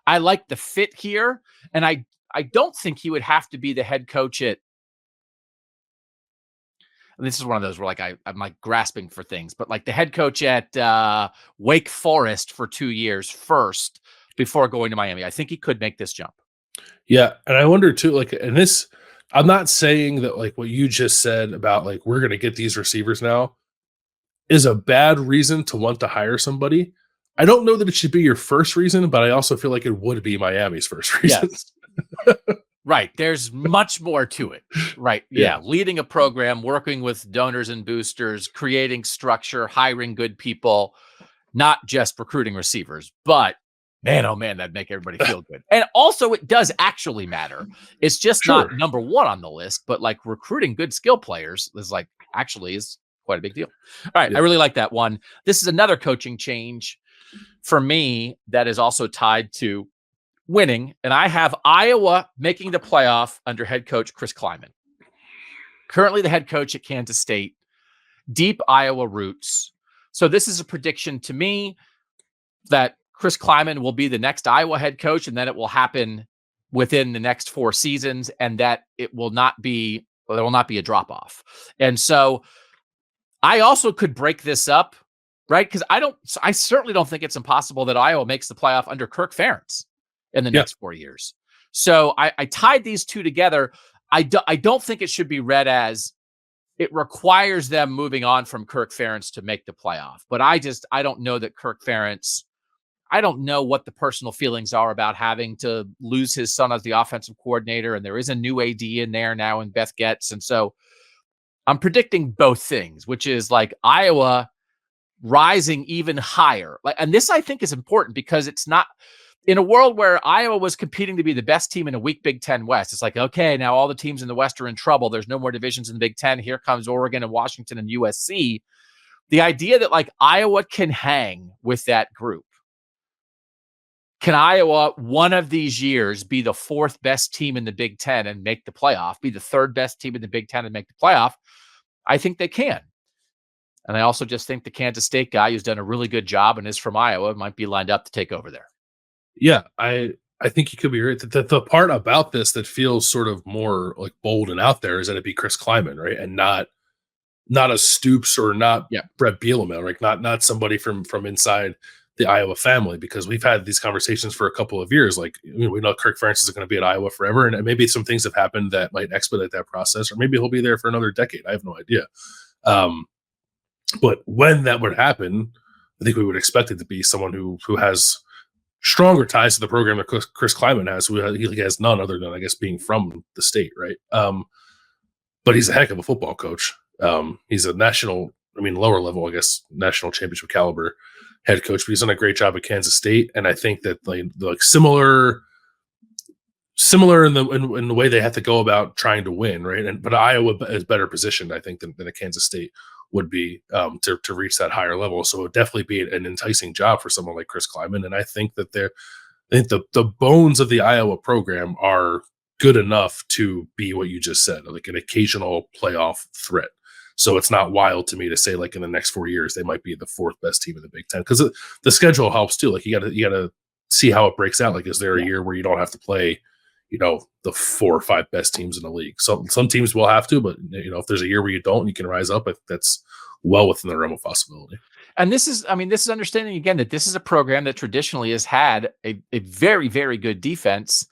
I like the fit here. And I don't think he would have to be the head coach at, and this is one of those where like I'm like grasping for things, but like the head coach at Wake Forest for 2 years first before going to Miami. I think he could make this jump. Yeah. And I wonder too, like, and this, I'm not saying that like what you just said about like, we're going to get these receivers now is a bad reason to want to hire somebody. I don't know that it should be your first reason, but I also feel like it would be Miami's first reason. Yes. Right. There's much more to it. Right. Yeah. Leading a program, working with donors and boosters, creating structure, hiring good people, not just recruiting receivers, but man, oh man, that'd make everybody feel good. And also it does actually matter. It's just not number one on the list, but like recruiting good skill players is like actually is quite a big deal. All right. I really like that one. This is another coaching change for me that is also tied to winning. And I have Iowa making the playoff under head coach Chris Klieman. Currently the head coach at Kansas State, deep Iowa roots. So this is a prediction to me that Chris Klieman will be the next Iowa head coach, and then it will happen within the next 4 seasons, and that there will not be a drop off. And so I also could break this up, right? Because I certainly don't think it's impossible that Iowa makes the playoff under Kirk Ferentz in the next 4 years. So I tied these two together. I don't think it should be read as it requires them moving on from Kirk Ferentz to make the playoff. But I don't know that Kirk Ferentz, I don't know what the personal feelings are about having to lose his son as the offensive coordinator. And there is a new AD in there now in Beth Getz. And so I'm predicting both things, which is like Iowa rising even higher. And this I think is important because it's not in a world where Iowa was competing to be the best team in a weak Big Ten West. It's like, okay, now all the teams in the West are in trouble. There's no more divisions in the Big Ten. Here comes Oregon and Washington and USC. The idea that like Iowa can hang with that group. Can Iowa one of these years be the 4th best team in the Big Ten and make the playoff, be the 3rd best team in the Big Ten and make the playoff? I think they can. And I also just think the Kansas State guy who's done a really good job and is from Iowa might be lined up to take over there. Yeah, I think you could be right. The part about this that feels sort of more like bold and out there is that it be Chris Klieman, right? And not a Stoops or not Brett Bielema, right? Not somebody from inside the Iowa family, because we've had these conversations for a couple of years. Like, we know Kirk Ferentz is going to be at Iowa forever, and maybe some things have happened that might expedite that process, or maybe he'll be there for another decade. I have no idea. But when that would happen, I think we would expect it to be someone who has stronger ties to the program that Chris Klieman has. He has none other than, I guess, being from the state, right? But he's a heck of a football coach. He's a lower level, I guess, national championship caliber head coach, but he's done a great job at Kansas State. And I think that like similar in the way they have to go about trying to win, right? But Iowa is better positioned, I think, than a Kansas State would be to reach that higher level. So it would definitely be an enticing job for someone like Chris Kleiman. And I think that the bones of the Iowa program are good enough to be what you just said, like an occasional playoff threat. So it's not wild to me to say like in the next 4 years they might be the fourth best team in the Big Ten, because the schedule helps too. Like you gotta see how it breaks out. Like, is there a year where you don't have to play, the 4 or 5 best teams in the league? So some teams will have to, but if there's a year where you don't and you can rise up, I think that's well within the realm of possibility. And this is understanding again that this is a program that traditionally has had a very, very good defense,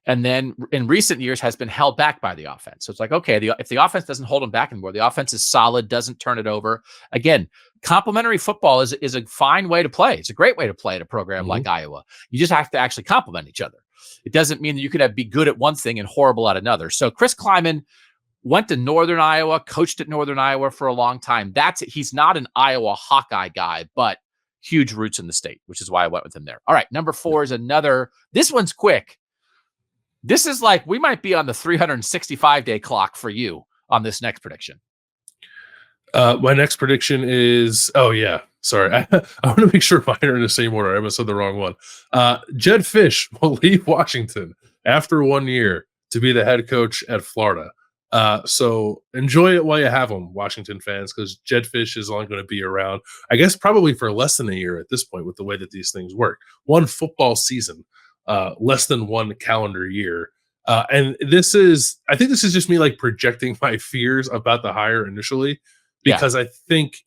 and then in recent years has been held back by the offense. So it's like, okay, if the offense doesn't hold them back anymore, the offense is solid, doesn't turn it over. Again, complementary football is a fine way to play. It's a great way to play at a program like Iowa. You just have to actually complement each other. It doesn't mean that you can be good at one thing and horrible at another. So Chris Kleiman went to Northern Iowa, coached at Northern Iowa for a long time. He's not an Iowa Hawkeye guy, but huge roots in the state, which is why I went with him there. All right, number 4 is another. This one's quick. This is like we might be on the 365-day clock for you on this next prediction. My next prediction is, sorry. I want to make sure mine are in the same order. I must have said the wrong one. Jedd Fisch will leave Washington after 1 year to be the head coach at Florida. So enjoy it while you have him, Washington fans, because Jedd Fisch is only going to be around, I guess, probably for less than a year at this point with the way that these things work. One football season, less than 1 calendar year. And I think this is just me like projecting my fears about the hire initially, because I think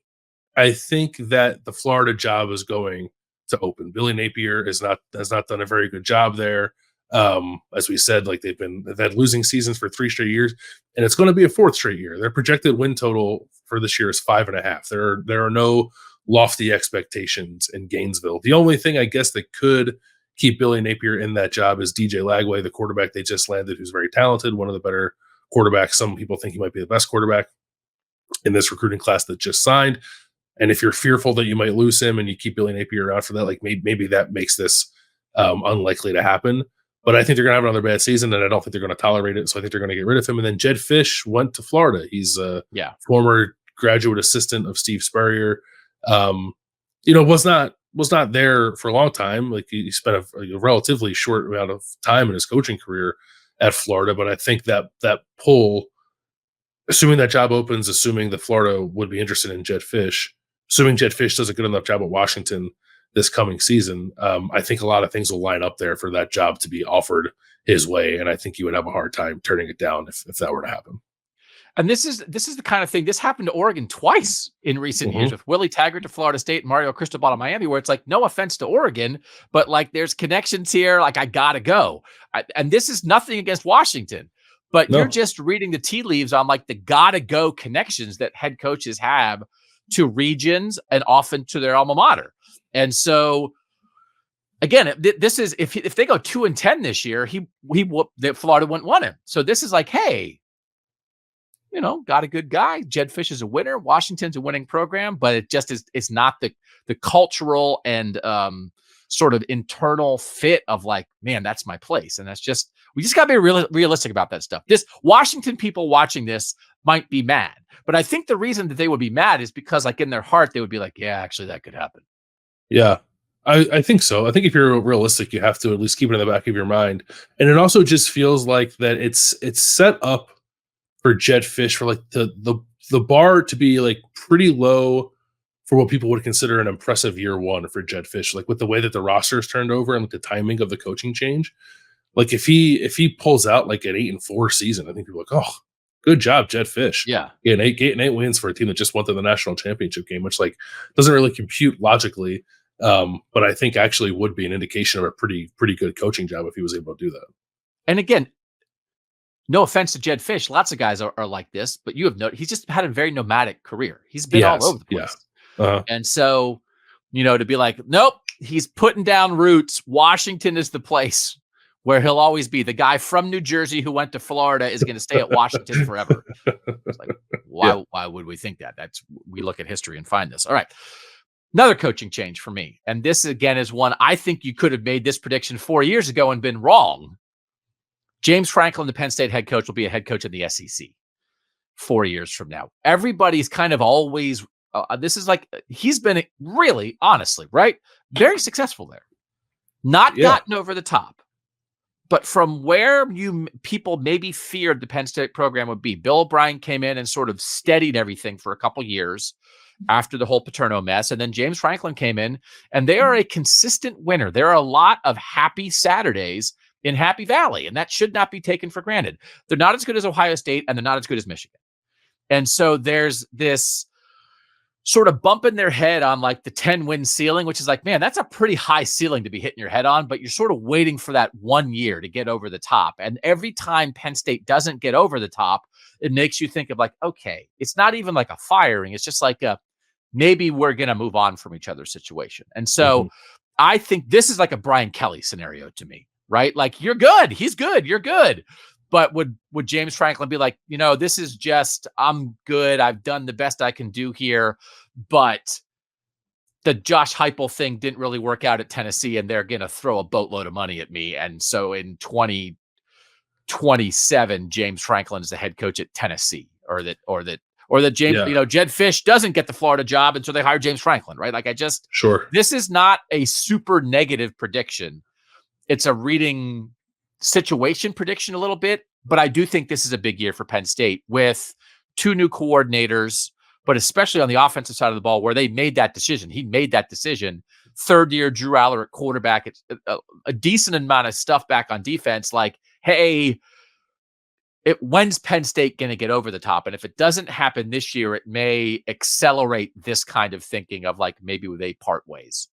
that the Florida job is going to open. Billy Napier has not done a very good job there. As we said, like they've had losing seasons for 3 straight years, and it's going to be a 4th straight year. Their projected win total for this year is 5.5. There are no lofty expectations in Gainesville. The only thing I guess that could keep Billy Napier in that job is DJ Lagway, the quarterback they just landed, who's very talented, one of the better quarterbacks. Some people think he might be the best quarterback in this recruiting class that just signed. And if you're fearful that you might lose him and you keep Billy Napier around for that, like maybe that makes this unlikely to happen. But I think they're going to have another bad season, and I don't think they're going to tolerate it. So I think they're going to get rid of him. And then Jedd Fisch went to Florida. He's a former graduate assistant of Steve Spurrier. Was not there for a long time. Like he spent a relatively short amount of time in his coaching career at Florida. But I think that pull, assuming that job opens, assuming that Florida would be interested in Jedd Fisch, assuming Jedd Fisch does a good enough job at Washington this coming season, I think a lot of things will line up there for that job to be offered his way, and I think you would have a hard time turning it down if that were to happen. And this is the kind of thing. This happened to Oregon twice in recent years with Willie Taggart to Florida State and Mario Cristobal to Miami, where it's like, no offense to Oregon, but like there's connections here. Like I gotta go, and this is nothing against Washington, but you're just reading the tea leaves on like the gotta go connections that head coaches have to regions and often to their alma mater. And so, again, this is if they go 2-10 this year, Florida wouldn't want him. So this is like, hey, got a good guy. Jedd Fisch is a winner. Washington's a winning program, but it just is. It's not the cultural and sort of internal fit of like, man, that's my place. And we just got to be realistic about that stuff. This Washington people watching this might be mad, but I think the reason that they would be mad is because like in their heart they would be like, yeah, actually that could happen. Yeah, I think so. I think if you're realistic, you have to at least keep it in the back of your mind. And it also just feels like that it's set up for Jedd Fisch for like the bar to be like pretty low for what people would consider an impressive year one for Jedd Fisch, like with the way that the roster is turned over and like the timing of the coaching change. Like if he pulls out like an 8-4 season, I think people are like, oh, good job, Jedd Fisch. Yeah. 8 wins for a team that just went to the national championship game, which like doesn't really compute logically. But I think actually would be an indication of a pretty good coaching job if he was able to do that. And again, no offense to Jedd Fisch, lots of guys are like this, but you have noted he's just had a very nomadic career. He's been all over the place. Yeah. And so, to be like, nope, he's putting down roots. Washington is the place where he'll always be. The guy from New Jersey who went to Florida is going to stay at Washington forever. It's like, why would we think that? We look at history and find this. All right. Another coaching change for me. And this, again, is one I think you could have made this prediction 4 years ago and been wrong. James Franklin, the Penn State head coach, will be a head coach in the SEC 4 years from now. Everybody's kind of always, this is like, he's been really, honestly, right? Very successful there. Not gotten over the top. But from where people maybe feared the Penn State program would be, Bill O'Brien came in and sort of steadied everything for a couple years after the whole Paterno mess. And then James Franklin came in, and they are a consistent winner. There are a lot of happy Saturdays in Happy Valley, and that should not be taken for granted. They're not as good as Ohio State, and they're not as good as Michigan. And so there's this sort of bumping their head on like the 10-win ceiling, which is like, man, that's a pretty high ceiling to be hitting your head on, but you're sort of waiting for that 1 year to get over the top. And every time Penn State doesn't get over the top, it makes you think of like, okay, it's not even like a firing. It's just like maybe we're going to move on from each other situation. And so I think this is like a Brian Kelly scenario to me, right? Like, you're good. He's good. You're good. But would James Franklin be like, this is just, I'm good. I've done the best I can do here. But the Josh Heupel thing didn't really work out at Tennessee, and they're going to throw a boatload of money at me. And so in 2027, James Franklin is the head coach at Tennessee, or that James, Jedd Fisch doesn't get the Florida job. And so they hire James Franklin, right? Like, this is not a super negative prediction. It's a reading situation prediction a little bit, but I do think this is a big year for Penn State with 2 new coordinators, but especially on the offensive side of the ball where they made that decision. He made that decision. 3rd year Drew Aller at quarterback. It's a decent amount of stuff back on defense. Like, hey, when's Penn State going to get over the top? And if it doesn't happen this year, it may accelerate this kind of thinking of like, maybe they part ways.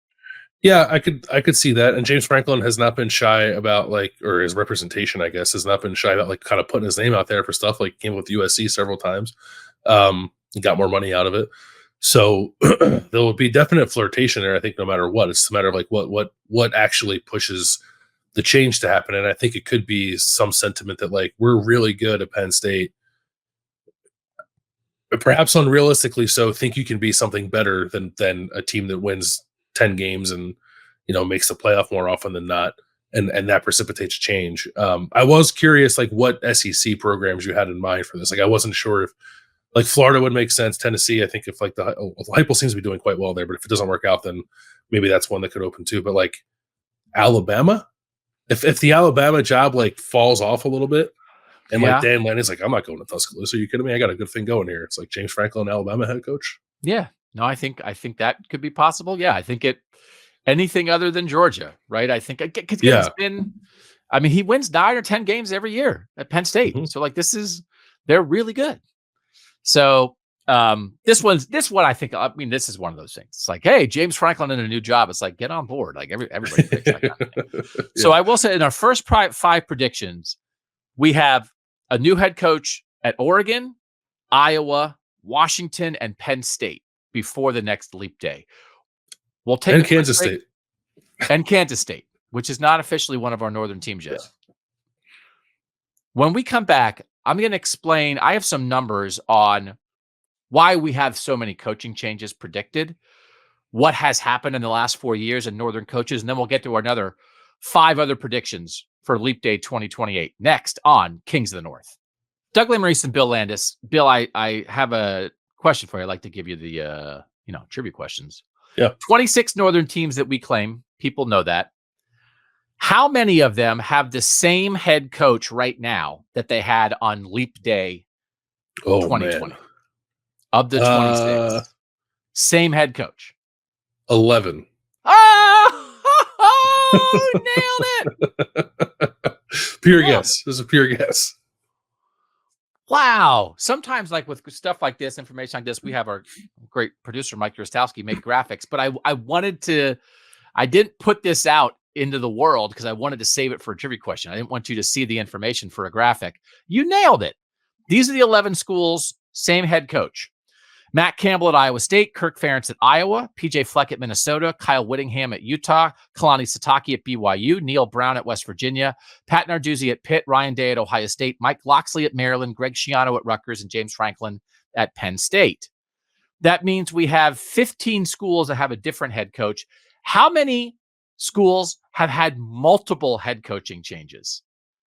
Yeah, I could see that. And James Franklin has not been shy about or his representation, I guess, has not been shy about kind of putting his name out there for stuff. Like, came with USC several times. He got more money out of it. So there will be definite flirtation there, I think, no matter what. It's a matter of like what actually pushes the change to happen. And I think it could be some sentiment that like, we're really good at Penn State, but perhaps unrealistically so, think you can be something better than a team that wins 10 games and makes the playoff more often than not, and that precipitates change. I was curious like what SEC programs you had in mind for this. Like, I wasn't sure if like Florida would make sense. Tennessee, I think if like the Heupel seems to be doing quite well there, but if it doesn't work out, then maybe that's one that could open too. But like Alabama, if the Alabama job like falls off a little bit, and like Dan Lanning's like, I'm not going to Tuscaloosa. Are you kidding me? I got a good thing going here. It's like James Franklin, Alabama head coach. Yeah. No, I think that could be possible. Yeah, I think anything other than Georgia, right? I think it's been, I mean, he wins 9 or 10 games every year at Penn State. So like, they're really good. So this one, I think, I mean, this is one of those things. It's like, hey, James Franklin in a new job. It's like, get on board. Like everybody thinks like that. So I will say in our first 5 predictions, we have a new head coach at Oregon, Iowa, Washington, and Penn State before the next leap day. We'll take Kansas State. And Kansas State, which is not officially one of our northern teams yet. Yeah. When we come back, I'm going to explain. I have some numbers on why we have so many coaching changes predicted, what has happened in the last 4 years in northern coaches, and then we'll get to another 5 other predictions for Leap Day 2028 next on Kings of the North. Doug Lesmerises and Bill Landis. Bill, I have a question for you. I'd like to give you the trivia questions. Yeah. 26 northern teams that we claim. People know that. How many of them have the same head coach right now that they had on Leap Day 2020? Man. Of the 26. Same head coach. 11. Oh, nailed it. Pure guess. This is a pure guess. Wow. Sometimes, like with stuff like this, information like this, we have our great producer, Mike Rostowski, make graphics. But I didn't put this out into the world because I wanted to save it for a trivia question. I didn't want you to see the information for a graphic. You nailed it. These are the 11 schools, same head coach. Matt Campbell at Iowa State, Kirk Ferentz at Iowa, PJ Fleck at Minnesota, Kyle Whittingham at Utah, Kalani Sitake at BYU, Neil Brown at West Virginia, Pat Narduzzi at Pitt, Ryan Day at Ohio State, Mike Loxley at Maryland, Greg Schiano at Rutgers, and James Franklin at Penn State. That means we have 15 schools that have a different head coach. How many schools have had multiple head coaching changes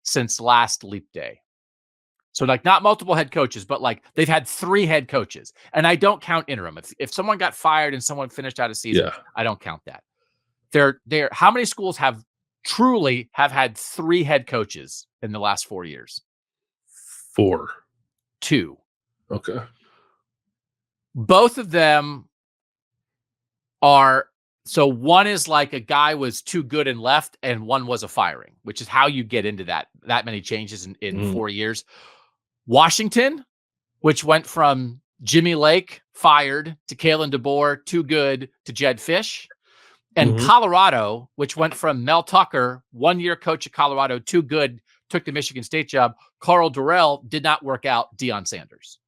since last leap day? So like not multiple head coaches, but like they've had 3 head coaches. And I don't count interim. If someone got fired and someone finished out a season, Yeah. I don't count that. How many schools have truly have had 3 head coaches in the last 4 years? 4. 2. Okay. Both of them are, so one is like a guy was too good and left, and one was a firing, which is how you get into that many changes in 4 years. Washington, which went from Jimmy Lake fired to Kalen DeBoer, too good, to Jedd Fisch. And Colorado, which went from Mel Tucker, 1-year coach at Colorado, too good, took the Michigan State job. Carl Durrell did not work out Deion Sanders.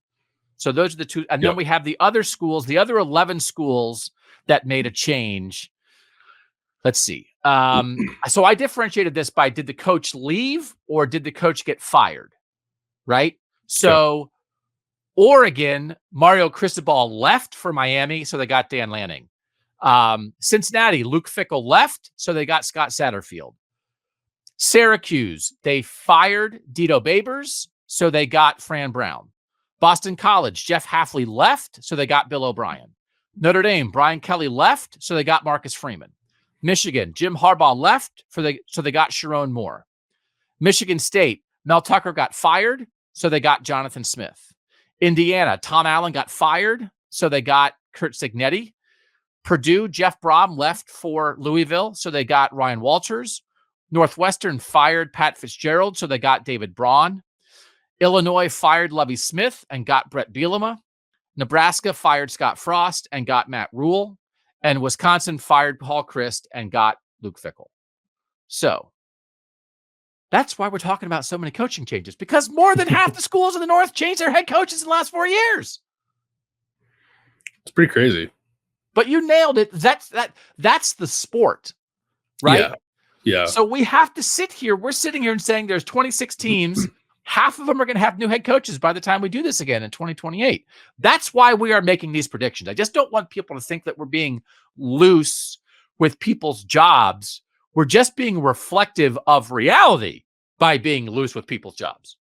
So those are the 2. And then we have the other schools, the other 11 schools that made a change. Let's see. So I differentiated this by, did the coach leave or did the coach get fired? Right? So Oregon, Mario Cristobal left for Miami, so they got Dan Lanning. Cincinnati, Luke Fickell left, so they got Scott Satterfield. Syracuse, they fired Dito Babers, so they got Fran Brown. Boston College, Jeff Hafley left, so they got Bill O'Brien. Notre Dame, Brian Kelly left, so they got Marcus Freeman. Michigan, Jim Harbaugh left, so they got Sharon Moore. Michigan State, Mel Tucker got fired, so they got Jonathan Smith. Indiana, Tom Allen got fired, so they got Kurt Signetti. Purdue, Jeff Brom left for Louisville, so they got Ryan Walters. Northwestern fired Pat Fitzgerald, so they got David Braun. Illinois fired Lovie Smith and got Brett Bielema. Nebraska fired Scott Frost and got Matt Rhule. And Wisconsin fired Paul Chryst and got Luke Fickell. So that's why we're talking about so many coaching changes, because more than half the schools in the North changed their head coaches in the last 4 years. It's pretty crazy. But you nailed it. That's the sport, right? Yeah. So we have to sit here. We're sitting here and saying there's 26 teams. Half of them are going to have new head coaches by the time we do this again in 2028. That's why we are making these predictions. I just don't want people to think that we're being loose with people's jobs. We're just being reflective of reality by being loose with people's jobs.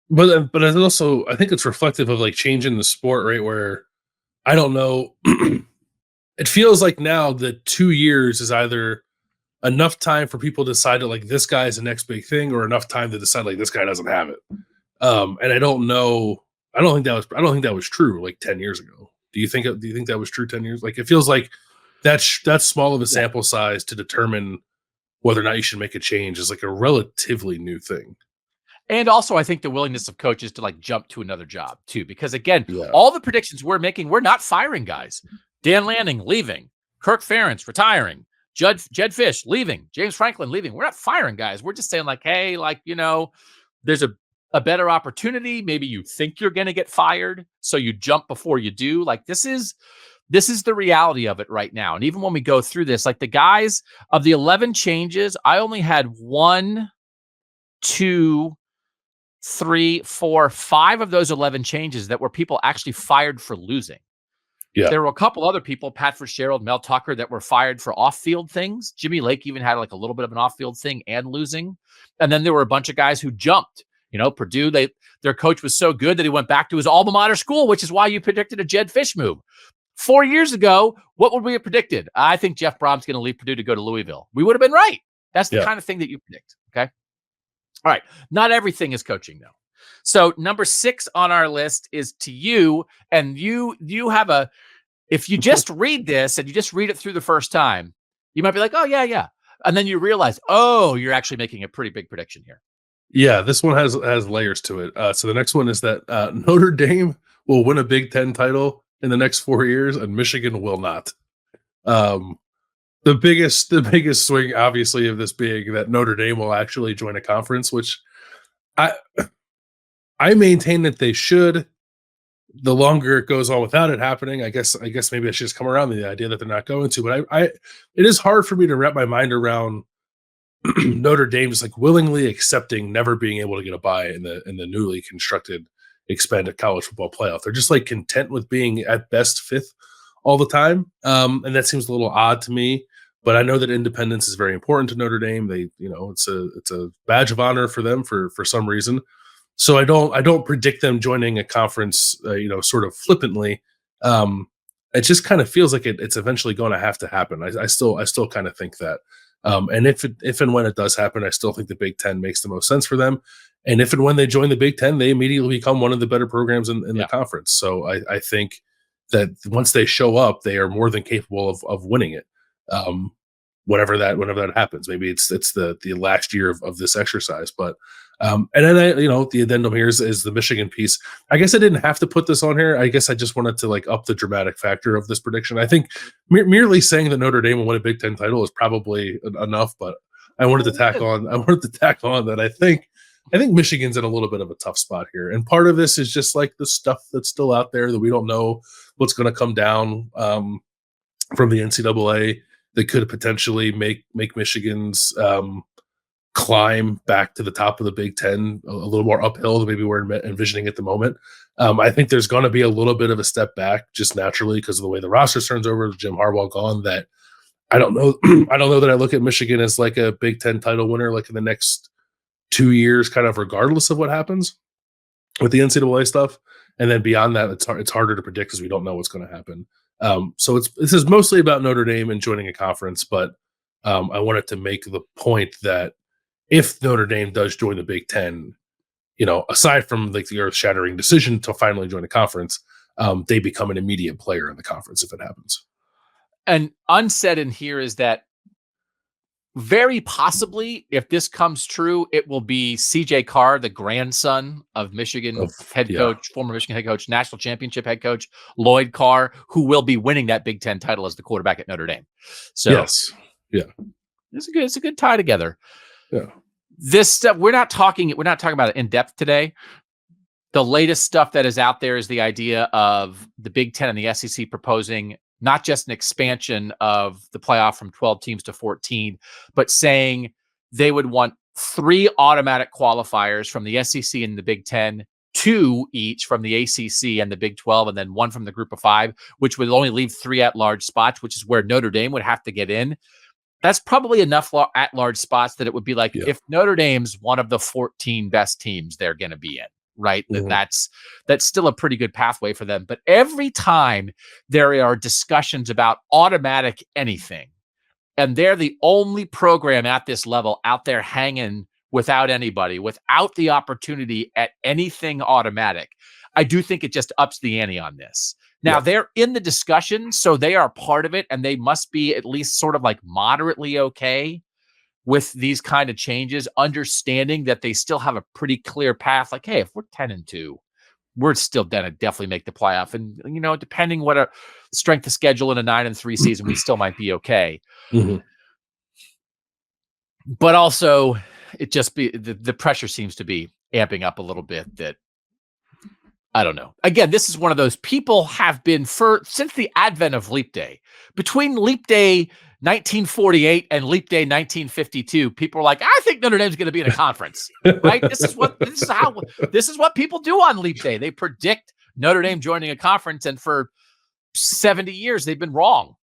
But it's also, I think it's reflective of like changing the sport, right? Where I don't know. It feels like now that 2 years is either enough time for people to decide that like this guy is the next big thing, or enough time to decide like this guy doesn't have it. And I don't know. I don't think that was true like 10 years ago. Do you think that was true 10 years? Like, it feels like that's small of a sample size to determine whether or not you should make a change is like a relatively new thing. And also, I think the willingness of coaches to like jump to another job too, because again, all the predictions we're making, we're not firing guys. Dan Lanning leaving, Kirk Ferentz retiring, Jedd Fisch leaving, James Franklin leaving. We're not firing guys. We're just saying like, hey, like, there's a better opportunity. Maybe you think you're going to get fired, so you jump before you do. Like, this is the reality of it right now. And even when we go through this, like the guys of the 11 changes, I only had 1, 2, 3, 4, 5 of those 11 changes that were people actually fired for losing. Yeah. There were a couple other people, Pat Fitzgerald, Mel Tucker, that were fired for off-field things. Jimmy Lake even had like a little bit of an off-field thing and losing. And then there were a bunch of guys who jumped. Purdue, their coach was so good that he went back to his alma mater school, which is why you predicted a Jedd Fisch move. 4 years ago, what would we have predicted? I think Jeff Brom's going to leave Purdue to go to Louisville. We would have been right. That's the kind of thing that you predict. Okay. All right. Not everything is coaching, though. So number 6 on our list is to you, and you have if you just read this and you just read it through the first time, you might be like, oh, yeah. And then you realize, oh, you're actually making a pretty big prediction here. Yeah, this one has layers to it. So the next one is that Notre Dame will win a Big Ten title in the next 4 years, and Michigan will not. The biggest swing, obviously, of this being that Notre Dame will actually join a conference, which I maintain that they should. The longer it goes on without it happening, I guess maybe I should just come around to the idea that they're not going to. But it is hard for me to wrap my mind around Notre Dame just like willingly accepting never being able to get a bye in the newly constructed expanded college football playoff. They're just like content with being at best fifth all the time. And that seems a little odd to me, but I know that independence is very important to Notre Dame. They, it's a badge of honor for them for some reason. So I don't predict them joining a conference, sort of flippantly. It just kind of feels like it's eventually going to have to happen. I still kind of think that. And if and when it does happen, I still think the Big Ten makes the most sense for them. And if and when they join the Big Ten, they immediately become one of the better programs in the conference. So I think that once they show up, they are more than capable of winning it. Whenever that happens, maybe it's the last year of this exercise, but and then the addendum here is the Michigan piece. I guess I didn't have to put this on here. I guess I just wanted to like up the dramatic factor of this prediction. I think merely saying that Notre Dame will win a Big Ten title is probably enough, but I wanted to tack on that I think Michigan's in a little bit of a tough spot here, and part of this is just like the stuff that's still out there that we don't know what's going to come down from the NCAA that could potentially make Michigan's climb back to the top of the Big Ten a little more uphill than maybe we're envisioning at the moment. I think there's going to be a little bit of a step back just naturally because of the way the roster turns over, Jim Harbaugh gone, that I don't know. I don't know that I look at Michigan as like a Big Ten title winner, like in the next 2 years, kind of regardless of what happens with the NCAA stuff. And then beyond that, it's harder to predict because we don't know what's going to happen. So this is mostly about Notre Dame and joining a conference, but I wanted to make the point that if Notre Dame does join the Big Ten, aside from like the earth-shattering decision to finally join a conference, they become an immediate player in the conference if it happens. And unsaid in here is that very possibly, if this comes true, it will be CJ Carr, the grandson of Michigan head coach, former Michigan head coach, national championship head coach, Lloyd Carr, who will be winning that Big Ten title as the quarterback at Notre Dame. So yes. Yeah. It's a good tie together. Yeah. This stuff, we're not talking about it in depth today. The latest stuff that is out there is the idea of the Big Ten and the SEC proposing not just an expansion of the playoff from 12 teams to 14, but saying they would want 3 automatic qualifiers from the SEC and the Big Ten, 2 each from the ACC and the Big 12, and then 1 from the Group of 5, which would only leave 3 at-large spots, which is where Notre Dame would have to get in. That's probably enough at-large spots that it would be like if Notre Dame's one of the 14 best teams they're going to be in. Right. Mm-hmm. That's still a pretty good pathway for them. But every time there are discussions about automatic anything, and they're the only program at this level out there hanging without anybody, without the opportunity at anything automatic, I do think it just ups the ante on this. Now, they're in the discussion, so they are part of it, and they must be at least sort of like moderately okay with these kind of changes, understanding that they still have a pretty clear path. Like, hey, if we're 10-2, we're still gonna definitely make the playoff. And, depending what a strength of schedule in a 9-3 season, we still might be okay. Mm-hmm. But also it just be the pressure seems to be amping up a little bit that I don't know. Again, this is one of those people have been since the advent of Leap Day. Between Leap Day 1948 and Leap Day 1952, people are like, I think Notre Dame's going to be in a conference, right? This is what people do on Leap Day. They predict Notre Dame joining a conference, and for 70 years they've been wrong.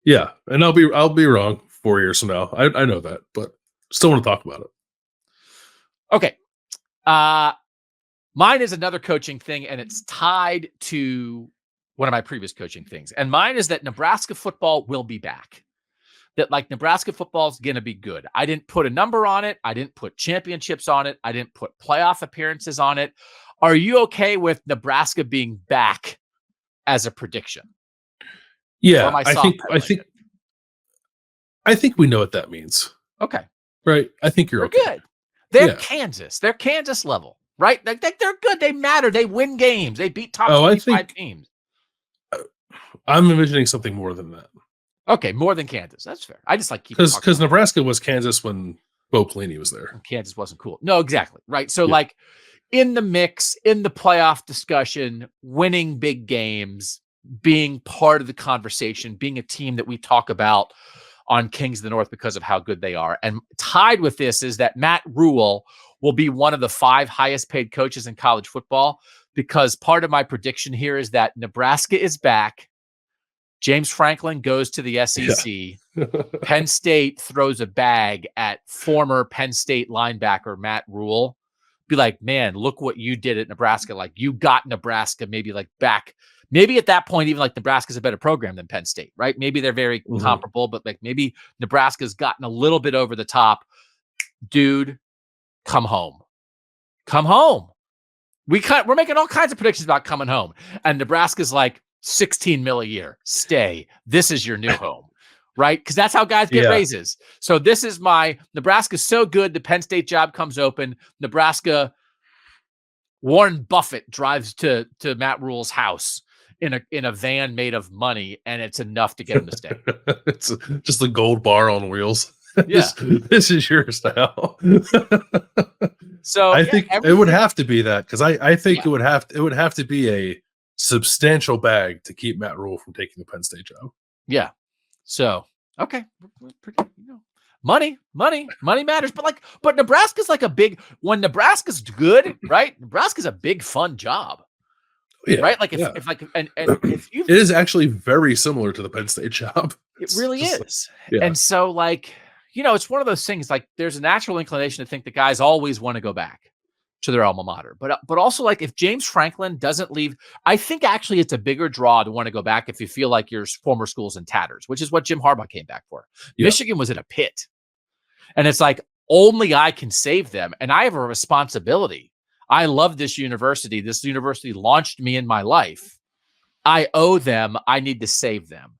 Yeah, and I'll be wrong 4 years from now. I know that, but still want to talk about it. Okay. Mine is another coaching thing, and it's tied to one of my previous coaching things. And mine is that Nebraska football will be back. That like Nebraska football is going to be good. I didn't put a number on it. I didn't put championships on it. I didn't put playoff appearances on it. Are you okay with Nebraska being back as a prediction? Yeah, I think we know what that means. Okay. Right. I think you're okay. Good. They're Kansas. They're Kansas level, right? They're good. They matter. They win games. They beat top 25 teams. I'm envisioning something more than that. Okay, more than Kansas. That's fair. I just like because Nebraska was Kansas when Bo Pelini was there. Kansas wasn't cool. No, exactly. Right. So like in the mix, in the playoff discussion, winning big games, being part of the conversation, being a team that we talk about on Kings of the North because of how good they are. And tied with this is that Matt Rhule will be one of the 5 highest paid coaches in college football because part of my prediction here is that Nebraska is back. James Franklin goes to the SEC. Yeah. Penn State throws a bag at former Penn State linebacker Matt Rhule. Be like, man, look what you did at Nebraska. Like, you got Nebraska maybe like back. Maybe at that point, even like Nebraska's a better program than Penn State, right? Maybe they're very comparable, but like maybe Nebraska's gotten a little bit over the top. Dude, come home. Come home. We're making all kinds of predictions about coming home. And Nebraska's like, 16 mil a year. Stay. This is your new home, right? Because that's how guys get raises. So this is my Nebraska's so good. The Penn State job comes open. Nebraska, Warren Buffett drives to Matt Rhule's house in a van made of money, and it's enough to get him to stay. It's just a gold bar on wheels. Yeah, this is yours now. So I think it would have to be that, because I think it would have to be a substantial bag to keep Matt Rhule from taking the Penn State job. Yeah. So, okay. Money matters. But Nebraska's like when Nebraska's good, right? Nebraska's a big fun job. Yeah, right? Like if you, it is actually very similar to the Penn State job. It really is. And so it's one of those things, like there's a natural inclination to think the guys always want to go back to their alma mater. But also, like, if James Franklin doesn't leave, I think actually it's a bigger draw to want to go back if you feel like your former school's in tatters, which is what Jim Harbaugh came back for. Yeah. Michigan was in a pit. And it's like, only I can save them. And I have a responsibility. I love this university. This university launched me in my life. I owe them. I need to save them.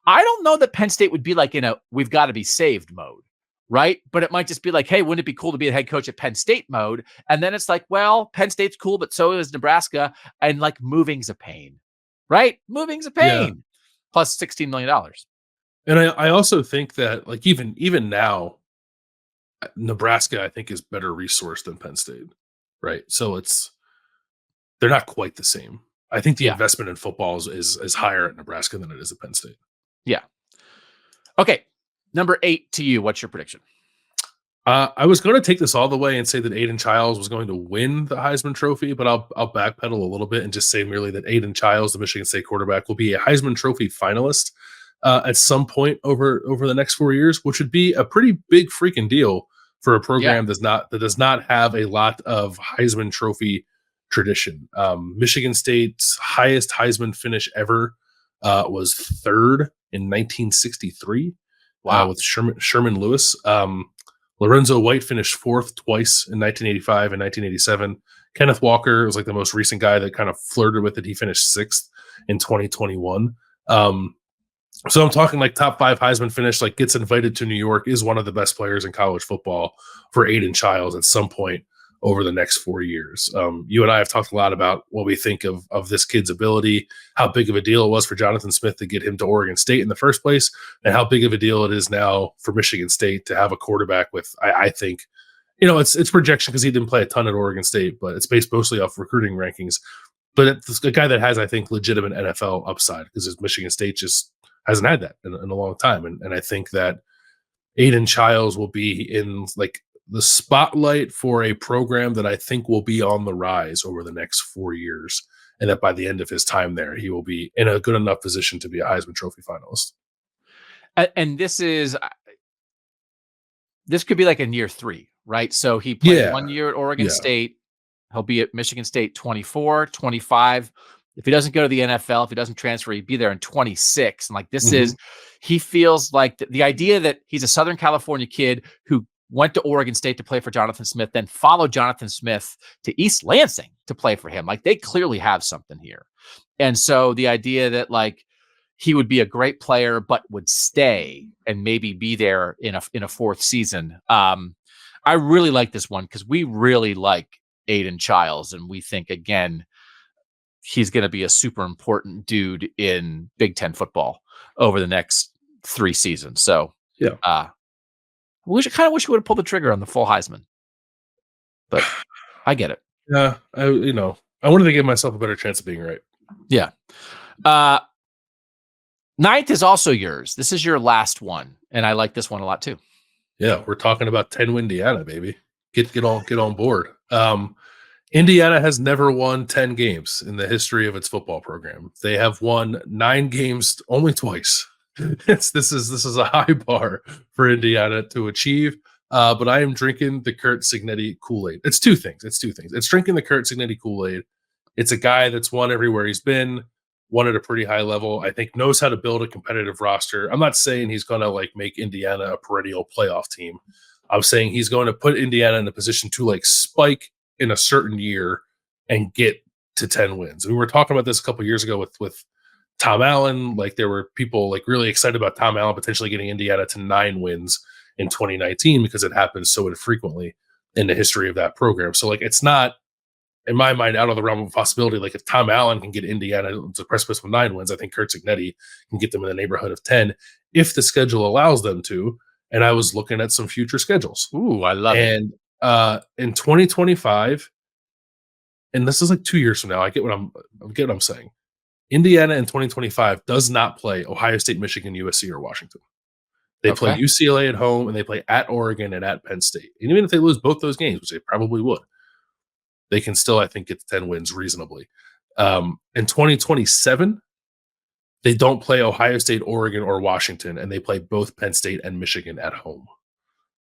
I don't know that Penn State would be like in a we've got to be saved mode. Right. But it might just be like, hey, wouldn't it be cool to be a head coach at Penn State mode? And then it's like, well, Penn State's cool, but so is Nebraska. And like moving's a pain. Right. Moving's a pain. Yeah. Plus $16 million. And I also think that, like, even now, Nebraska, I think, is better resourced than Penn State. Right. So they're not quite the same. I think the investment in football is higher at Nebraska than it is at Penn State. Yeah. Okay. Number 8 to you. What's your prediction? I was going to take this all the way and say that Aidan Chiles was going to win the Heisman Trophy, but I'll backpedal a little bit and just say merely that Aidan Chiles, the Michigan State quarterback, will be a Heisman Trophy finalist at some point over the next 4 years, which would be a pretty big freaking deal for a program that does not have a lot of Heisman Trophy tradition. Michigan State's highest Heisman finish ever was 3rd in 1963. Wow, with Sherman Lewis. Lorenzo White finished 4th twice in 1985 and 1987. Kenneth Walker was like the most recent guy that kind of flirted with it. He finished 6th in 2021. So I'm talking like top 5 Heisman finish, like gets invited to New York, is one of the best players in college football for Aidan Chiles at some point over the next 4 years. You and I have talked a lot about what we think of this kid's ability, how big of a deal it was for Jonathan Smith to get him to Oregon State in the first place, and how big of a deal it is now for Michigan State to have a quarterback with, I think, it's projection because he didn't play a ton at Oregon State, but it's based mostly off recruiting rankings. But it's a guy that has, I think, legitimate NFL upside because Michigan State just hasn't had that in a long time. And I think that Aidan Chiles will be in like the spotlight for a program that I think will be on the rise over the next 4 years. And that by the end of his time there, he will be in a good enough position to be a Heisman Trophy finalist. And this could be like in year 3, right? So he played 1 year at Oregon State. He'll be at Michigan State 24, 25. If he doesn't go to the NFL, if he doesn't transfer, he'd be there in 26. And like he feels like the idea that he's a Southern California kid who went to Oregon State to play for Jonathan Smith, then followed Jonathan Smith to East Lansing to play for him. Like they clearly have something here. And so the idea that like he would be a great player, but would stay and maybe be there in a 4th season. I really like this one because we really like Aidan Chiles. And we think, again, he's going to be a super important dude in Big Ten football over the next 3 seasons. So, I kind of wish we would have pulled the trigger on the full Heisman, but I get it. Yeah. I wanted to give myself a better chance of being right. Yeah. 9th is also yours. This is your last one. And I like this one a lot too. Yeah. We're talking about 10 Indiana, baby. Get on board. Indiana has never won 10 games in the history of its football program. They have won 9 games only twice. This is a high bar for Indiana to achieve. But I am drinking the Curt Cignetti Kool-Aid. It's two things. It's drinking the Curt Cignetti Kool-Aid. It's a guy that's won everywhere he's been, won at a pretty high level. I think knows how to build a competitive roster. I'm not saying he's going to like make Indiana a perennial playoff team. I'm saying he's going to put Indiana in a position to like spike in a certain year and get to 10 wins. We were talking about this a couple of years ago with Tom Allen. Like there were people like really excited about Tom Allen potentially getting Indiana to 9 wins in 2019 because it happens so infrequently in the history of that program. So like it's not, in my mind, out of the realm of possibility. Like if Tom Allen can get Indiana to the precipice with 9 wins, I think Curt Cignetti can get them in the neighborhood of 10 if the schedule allows them to. And I was looking at some future schedules. Ooh, I love it. And in 2025, and this is like 2 years from now, I get what I'm saying. Indiana in 2025 does not play Ohio State, Michigan, USC, or Washington. They play UCLA at home, and they play at Oregon and at Penn State. And even if they lose both those games, which they probably would, they can still, I think, get to 10 wins reasonably. In 2027, they don't play Ohio State, Oregon, or Washington, and they play both Penn State and Michigan at home.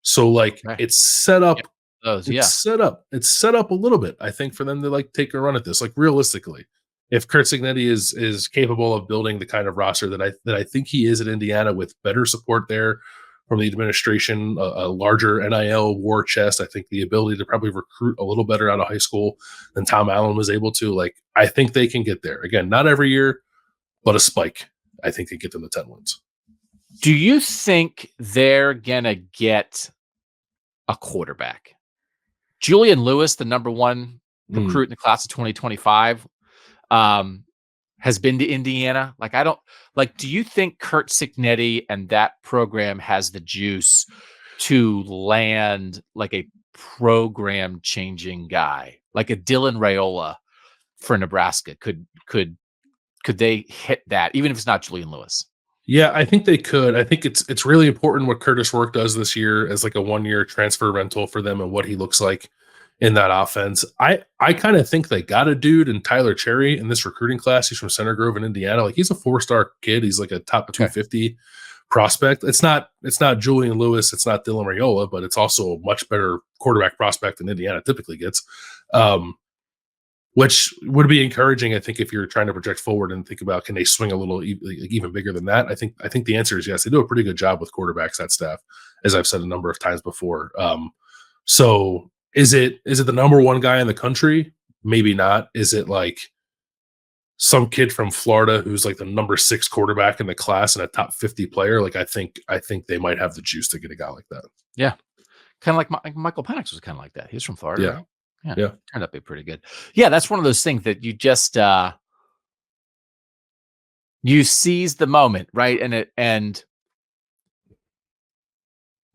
So, like, it's set up. It's set up a little bit, I think, for them to like take a run at this. Like, realistically, if Curt Cignetti is capable of building the kind of roster that I think he is at Indiana, with better support there from the administration, a larger NIL war chest, I think the ability to probably recruit a little better out of high school than Tom Allen was able to. Like, I think they can get there. Again, not every year, but a spike, I think, can get them to 10 wins. Do you think they're gonna get a quarterback? Julian Lewis, the number 1 recruit in the class of 2025, has been to Indiana. Like, do you think Curt Cignetti and that program has the juice to land like a program changing guy, like a Dylan Raiola for Nebraska? Could they hit that, even if it's not Julian Lewis? Yeah, I think they could. I think it's really important what Curtis Rourke does this year as like a 1-year transfer rental for them and what he looks like in that offense. I kind of think they got a dude in Tyler Cherry in this recruiting class. He's from Center Grove in Indiana. Like, he's a 4-star kid. He's like a top 250 prospect. It's not Julian Lewis. It's not Dylan Raiola, but it's also a much better quarterback prospect than Indiana typically gets. Which would be encouraging, I think, if you're trying to project forward and think about, can they swing a little even bigger than that? I think the answer is yes. They do a pretty good job with quarterbacks, that staff, as I've said a number of times before. So is it the number 1 guy in the country? Maybe not. Is it like some kid from Florida who's like the number 6 quarterback in the class and a top 50 player? Like, I think they might have the juice to get a guy like that. Yeah, kind of like Michael Penix was kind of like that. He's from Florida. Yeah. Right? Yeah, turned out to be pretty good. Yeah, that's one of those things that you just you seize the moment, right? And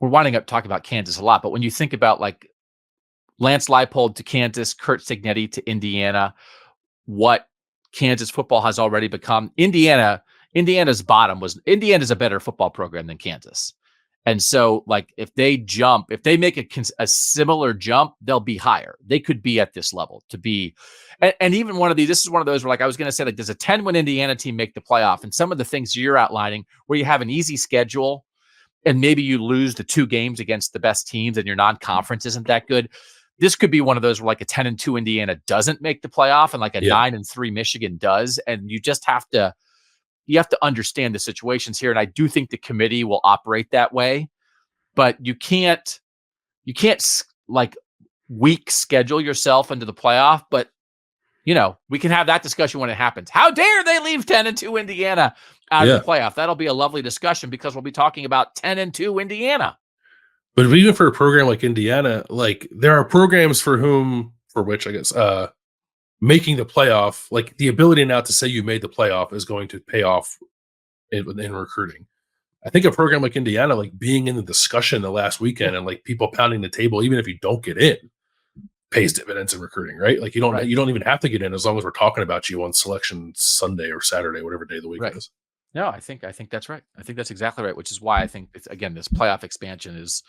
we're winding up talking about Kansas a lot, but when you think about like Lance Leipold to Kansas, Curt Cignetti to Indiana, what Kansas football has already become. Indiana's a better football program than Kansas. And so, like, if they make a similar jump, they'll be higher. They could be at this level to be, and even one of these. This is one of those where, like, I was going to say, like, does a 10-win Indiana team make the playoff? And some of the things you're outlining, where you have an easy schedule, and maybe you lose the 2 games against the best teams, and your non-conference isn't that good. This could be one of those where, like, a 10-2 Indiana doesn't make the playoff, and like a 9-3 Michigan does, and you just have to. You have to understand the situations here. And I do think the committee will operate that way, but you can't like weak schedule yourself into the playoff. But, we can have that discussion when it happens. How dare they leave 10-2 Indiana out of the playoff? That'll be a lovely discussion because we'll be talking about 10-2 Indiana. But even for a program like Indiana, like, there are programs for which I guess, making the playoff, like, the ability now to say you made the playoff is going to pay off in recruiting. I think a program like Indiana, like, being in the discussion the last weekend and like people pounding the table, even if you don't get in, pays dividends in recruiting, right? Like, you don't even have to get in as long as we're talking about you on selection Sunday or Saturday, whatever day of the week it is. No, I think that's right. I think that's exactly right, which is why I think again, this playoff expansion is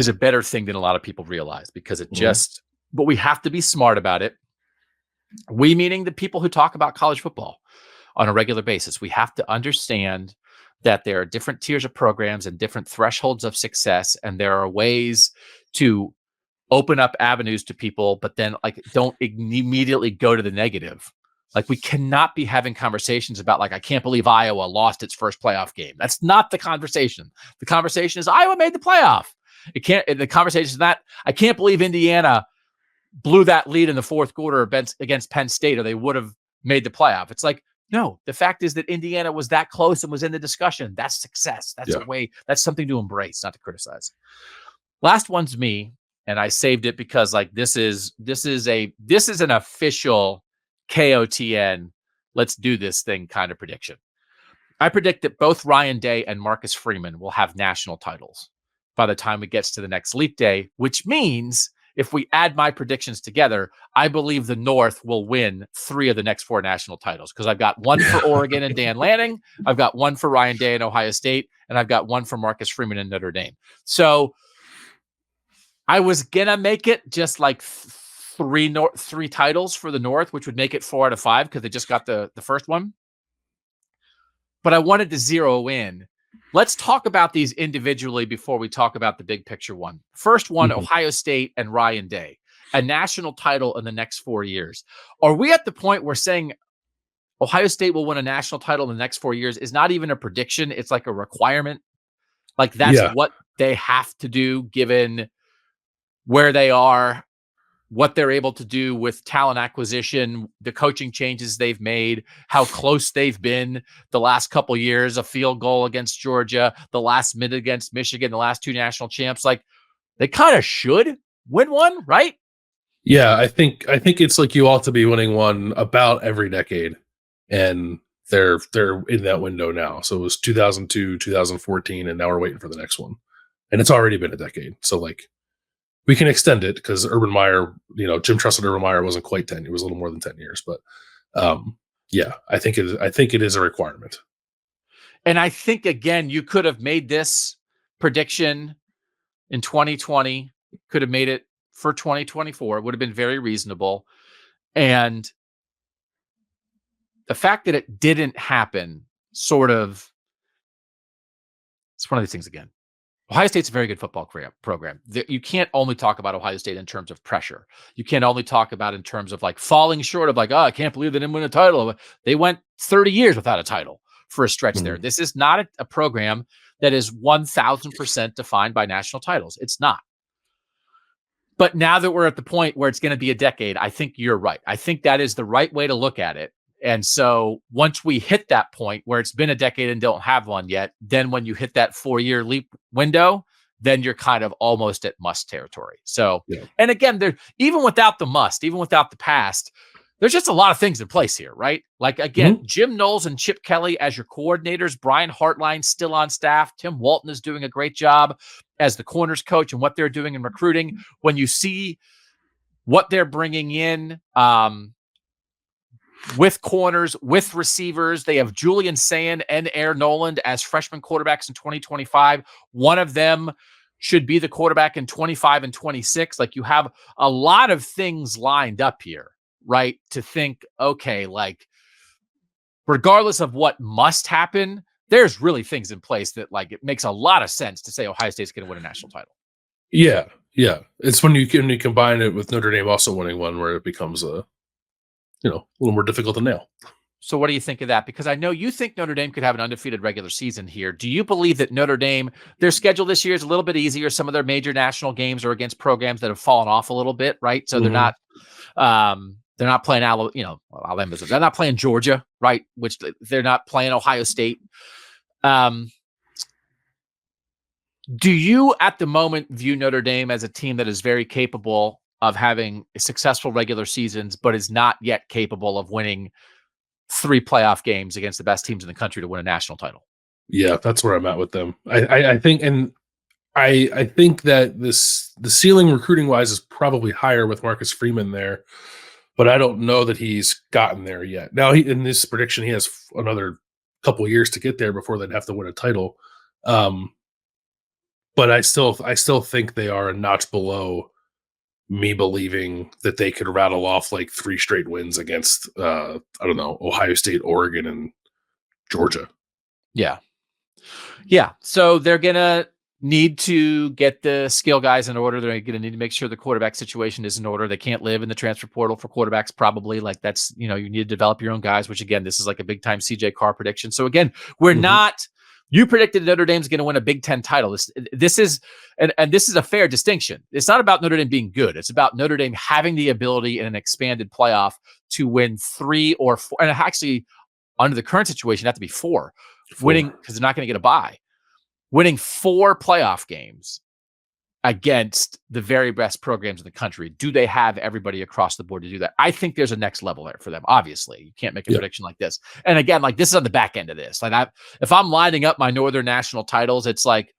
a better thing than a lot of people realize, because it just but we have to be smart about it. We, meaning the people who talk about college football on a regular basis, we have to understand that there are different tiers of programs and different thresholds of success, and there are ways to open up avenues to people, but then like don't immediately go to the negative. Like we cannot be having conversations about like, I can't believe Iowa lost its first playoff game. That's not the conversation. The conversation is Iowa made the playoff. The conversation is that I can't believe Indiana blew that lead in the fourth quarter against Penn State, or they would have made the playoff. It's like, no, the fact is that Indiana was that close and was in the discussion. That's success. That's a way, that's something to embrace, not to criticize. Last one's me. And I saved it because like, this is an official KOTN, let's do this thing kind of prediction. I predict that both Ryan Day and Marcus Freeman will have national titles by the time it gets to the next leap day, which means if we add my predictions together, I believe the North will win 3 of the next 4 national titles because I've got one for Oregon and Dan Lanning, I've got one for Ryan Day and Ohio State, and I've got one for Marcus Freeman and Notre Dame. So I was gonna make it just like 3 titles for the North, which would make it 4 out of 5 because they just got the first one. But I wanted to zero in. Let's talk about these individually before we talk about the big picture one. First one, Ohio State and Ryan Day, a national title in the next 4 years. Are we at the point where saying Ohio State will win a national title in the next 4 years is not even a prediction? It's like a requirement. Like that's what they have to do given where they are, what they're able to do with talent acquisition, the coaching changes they've made, how close they've been the last couple years, a field goal against Georgia, the last minute against Michigan, the last 2 national champs. Like they kind of should win one, right? Yeah, I think it's like you ought to be winning one about every decade, and they're in that window now. So it was 2002, 2014, and now we're waiting for the next one, and it's already been a decade. So like, we can extend it because Urban Meyer, Jim Tressel Urban Meyer wasn't quite 10. It was a little more than 10 years, but I think it is a requirement. And I think, again, you could have made this prediction in 2020, could have made it for 2024. It would have been very reasonable. And the fact that it didn't happen it's one of these things again. Ohio State's a very good football program. You can't only talk about Ohio State in terms of pressure. You can't only talk about in terms of like falling short of like, oh, I can't believe they didn't win a title. They went 30 years without a title for a stretch there. This is not a program that is 1,000% defined by national titles. It's not. But now that we're at the point where it's going to be a decade, I think you're right. I think that is the right way to look at it. And so once we hit that point where it's been a decade and don't have one yet, then when you hit that 4-year leap window, then you're kind of almost at must territory. So, and again, even without the must, even without the past, there's just a lot of things in place here, right? Like, again, Jim Knowles and Chip Kelly as your coordinators, Brian Hartline still on staff. Tim Walton is doing a great job as the corners coach and what they're doing in recruiting. When you see what they're bringing in, with corners, with receivers. They have Julian Sayin and Air Noland as freshman quarterbacks in 2025. One of them should be the quarterback in 25 and 26. Like, you have a lot of things lined up here, right? To think, okay, like, regardless of what must happen, there's really things in place that, like, it makes a lot of sense to say Ohio State's going to win a national title. Yeah. It's when you combine it with Notre Dame also winning one where it becomes a little more difficult to nail. So what do you think of that? Because I know you think Notre Dame could have an undefeated regular season here. Do you believe that Notre Dame, their schedule this year is a little bit easier? Some of their major national games are against programs that have fallen off a little bit, right? So they're not playing Alabama. They're not playing Georgia, right? Which they're not playing Ohio State. Do you at the moment view Notre Dame as a team that is very capable of having successful regular seasons, but is not yet capable of winning 3 playoff games against the best teams in the country to win a national title? Yeah, that's where I'm at with them. I think, and I think that the ceiling recruiting wise is probably higher with Marcus Freeman there, but I don't know that he's gotten there yet. Now, in this prediction, he has another couple of years to get there before they'd have to win a title. But I still think they are a notch below me believing that they could rattle off like 3 straight wins against, I don't know, Ohio State, Oregon, and Georgia. Yeah. Yeah. So they're going to need to get the skill guys in order. They're going to need to make sure the quarterback situation is in order. They can't live in the transfer portal for quarterbacks, probably. Like that's, you know, you need to develop your own guys, which again, this is like a big time CJ Carr prediction. So again, we're not, you predicted Notre Dame's going to win a Big Ten title. This is, and this is a fair distinction. It's not about Notre Dame being good. It's about Notre Dame having the ability in an expanded playoff to win 3 or 4. And actually, under the current situation, have to be 4. Winning, because they're not going to get a bye. Winning 4 playoff games against the very best programs in the country. Do they have everybody across the board to do that? I think there's a next level there for them. Obviously, you can't make a prediction like this. And again, like this is on the back end of this. Like if I'm lining up my Northern National titles, it's like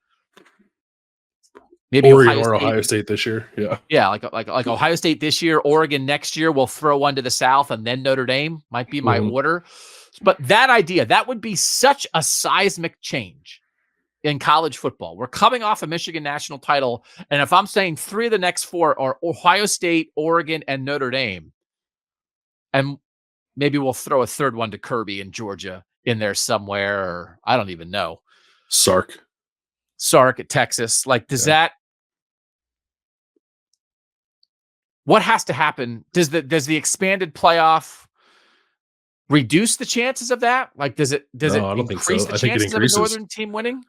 maybe Oregon or Ohio State this year. Yeah. Yeah. Like Ohio State this year, Oregon next year, we'll throw one to the South, and then Notre Dame might be my order. But that idea, that would be such a seismic change in college football. We're coming off a Michigan national title. And if I'm saying 3 of the next 4 are Ohio State, Oregon, and Notre Dame, and maybe we'll throw a third one to Kirby in Georgia in there somewhere, or I don't even know. Sark at Texas. Like, does that, what has to happen? Does the expanded playoff reduce the chances of that? Like, does it increase the chances of a Northern team winning?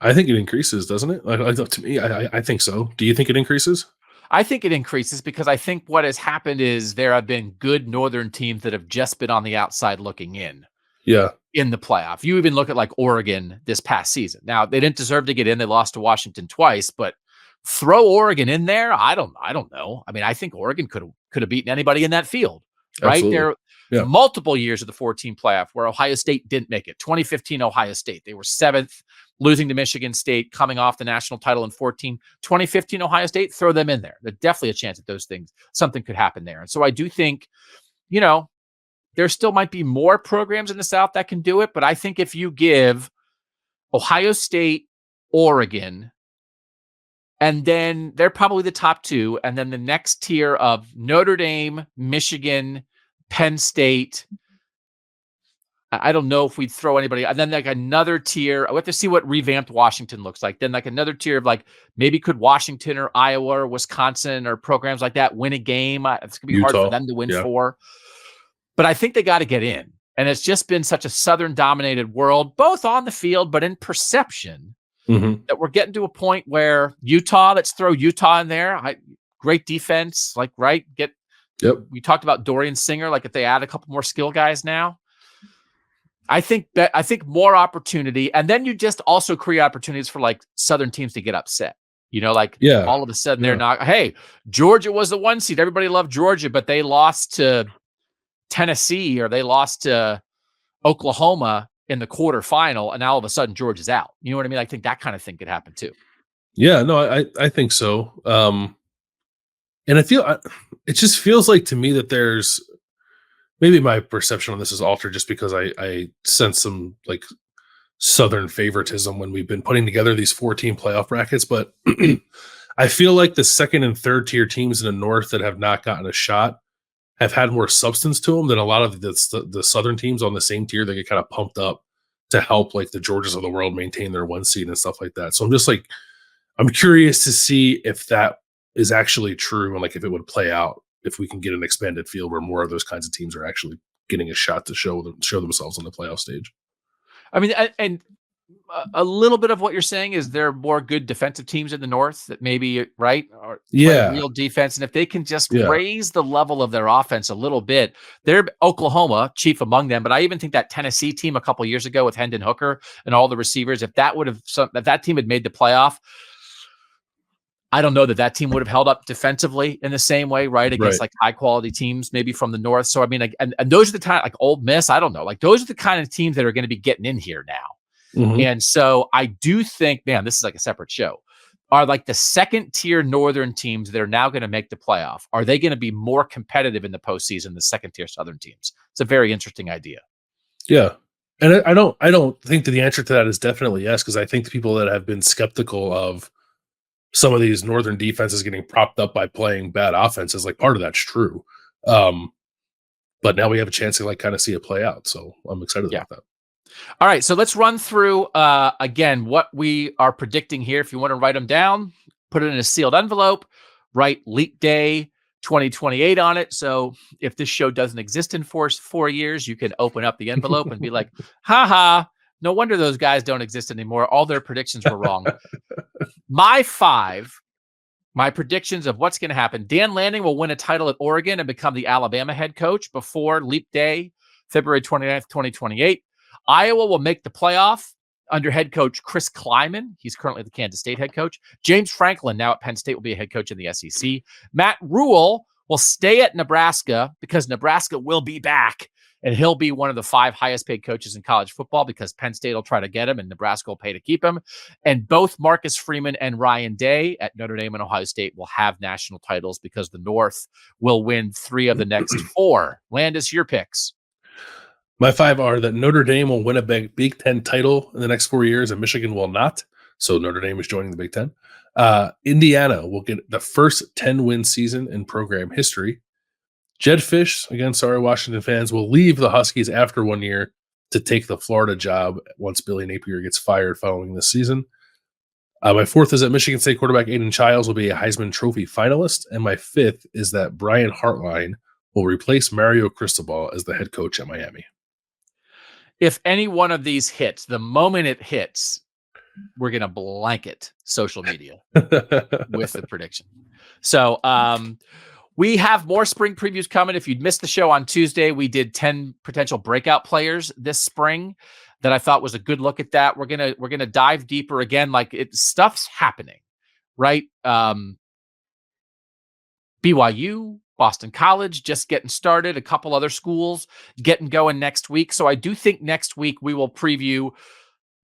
I think it increases, doesn't it? To me, I think so. Do you think it increases? I think it increases because I think what has happened is there have been good Northern teams that have just been on the outside looking in. Yeah. In the playoff. You even look at like Oregon this past season. Now, they didn't deserve to get in. They lost to Washington twice, but throw Oregon in there. I don't know. I mean, I think Oregon could have beaten anybody in that field. Right? Absolutely. There multiple years of the 14 playoff where Ohio State didn't make it. 2015 Ohio State. They were 7th, losing to Michigan State, coming off the national title in 14. 2015 Ohio State, throw them in there. There's definitely a chance that those things, something could happen there. And so I do think, you know, there still might be more programs in the South that can do it, but I think if you give Ohio State, Oregon, and then they're probably the top 2, and then the next tier of Notre Dame, Michigan, Penn State. I don't know if we'd throw anybody, and then like another tier. I have to see what revamped Washington looks like. Then like another tier of like maybe could Washington or Iowa or Wisconsin or programs like that win a game? It's gonna be hard for them to win 4. But I think they got to get in. And it's just been such a Southern dominated world, both on the field, but in perception, that we're getting to a point where Utah, let's throw Utah in there. Great defense, like, right? We talked about Dorian Singer, like if they add a couple more skill guys now. I think more opportunity. And then you just also create opportunities for like Southern teams to get upset. You know, like all of a sudden they're not, hey, Georgia was the 1 seed. Everybody loved Georgia, but they lost to Tennessee or they lost to Oklahoma in the quarterfinal, and now all of a sudden Georgia's out. You know what I mean? I think that kind of thing could happen too. Yeah, no, I think so. And it just feels like to me that there's, maybe my perception on this is altered just because I sense some like Southern favoritism when we've been putting together these 4-team playoff brackets, but I feel like the second and third tier teams in the North that have not gotten a shot have had more substance to them than a lot of the Southern teams on the same tier that get kind of pumped up to help like the Georgias of the world maintain their 1 seed and stuff like that. So I'm just like, I'm curious to see if that is actually true and like if it would play out, if we can get an expanded field where more of those kinds of teams are actually getting a shot to show themselves on the playoff stage. I mean, and a little bit of what you're saying is there are more good defensive teams in the North that maybe, right? Or play real defense. And if they can just raise the level of their offense a little bit, they're Oklahoma, chief among them. But I even think that Tennessee team a couple years ago with Hendon Hooker and all the receivers, if that team had made the playoff, I don't know that team would have held up defensively in the same way, right? Against like high quality teams, maybe from the North. So, I mean, and those are the time, like Ole Miss, I don't know, like those are the kind of teams that are going to be getting in here now. And so I do think, man, this is like a separate show. Are like the second tier Northern teams that are now going to make the playoff, are they going to be more competitive in the postseason than the second tier Southern teams? It's a very interesting idea. Yeah. And I don't think that the answer to that is definitely yes, because I think the people that have been skeptical of some of these northern defenses getting propped up by playing bad offenses. Like part of that's true. But now we have a chance to like kind of see it play out. So I'm excited about that. All right. So let's run through again what we are predicting here. If you want to write them down, put it in a sealed envelope, write Leap Day 2028 on it. So if this show doesn't exist in 4 years, you can open up the envelope and be like, haha, no wonder those guys don't exist anymore. All their predictions were wrong. My predictions of what's going to happen. Dan Lanning will win a title at Oregon and become the Alabama head coach before Leap Day, February 29th, 2028. Iowa will make the playoff under head coach Chris Kleiman. He's currently the Kansas State head coach. James Franklin, now at Penn State, will be a head coach in the SEC. Matt Rhule will stay at Nebraska because Nebraska will be back, and he'll be one of the 5 highest paid coaches in college football because Penn State will try to get him and Nebraska will pay to keep him. And both Marcus Freeman and Ryan Day at Notre Dame and Ohio State will have national titles because the North will win 3 of the next 4. Landis, your picks. My 5 are that Notre Dame will win a Big Ten title in the next 4 years and Michigan will not. So Notre Dame is joining the Big Ten. Indiana will get the first 10-win season in program history. Jedd Fisch, again, sorry, Washington fans, will leave the Huskies after 1 year to take the Florida job once Billy Napier gets fired following this season. My 4th is that Michigan State quarterback Aidan Chiles will be a Heisman Trophy finalist. And my 5th is that Brian Hartline will replace Mario Cristobal as the head coach at Miami. If any one of these hits, the moment it hits, we're going to blanket social media with the prediction. So we have more spring previews coming. If you'd missed the show on Tuesday, we did 10 potential breakout players this spring that I thought was a good look at that. We're gonna dive deeper again. Like stuff's happening, right? BYU, Boston College, just getting started. A couple other schools getting going next week. So I do think next week we will preview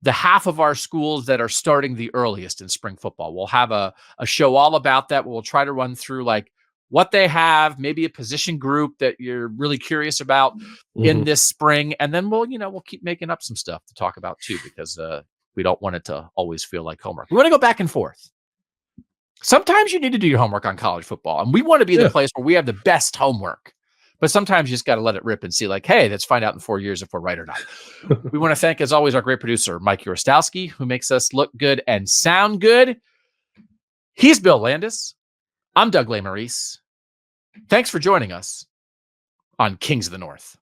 the half of our schools that are starting the earliest in spring football. We'll have a show all about that. We'll try to run through like what they have, maybe a position group that you're really curious about in this spring. And then we'll keep making up some stuff to talk about too, because we don't want it to always feel like homework. We want to go back and forth. Sometimes you need to do your homework on college football, and we want to be the place where we have the best homework. But sometimes you just got to let it rip and see like, hey, let's find out in 4 years if we're right or not. We want to thank, as always, our great producer, Mike Urostowski, who makes us look good and sound good. He's Bill Landis. I'm Doug Lesmerises. Thanks for joining us on Kings of the North.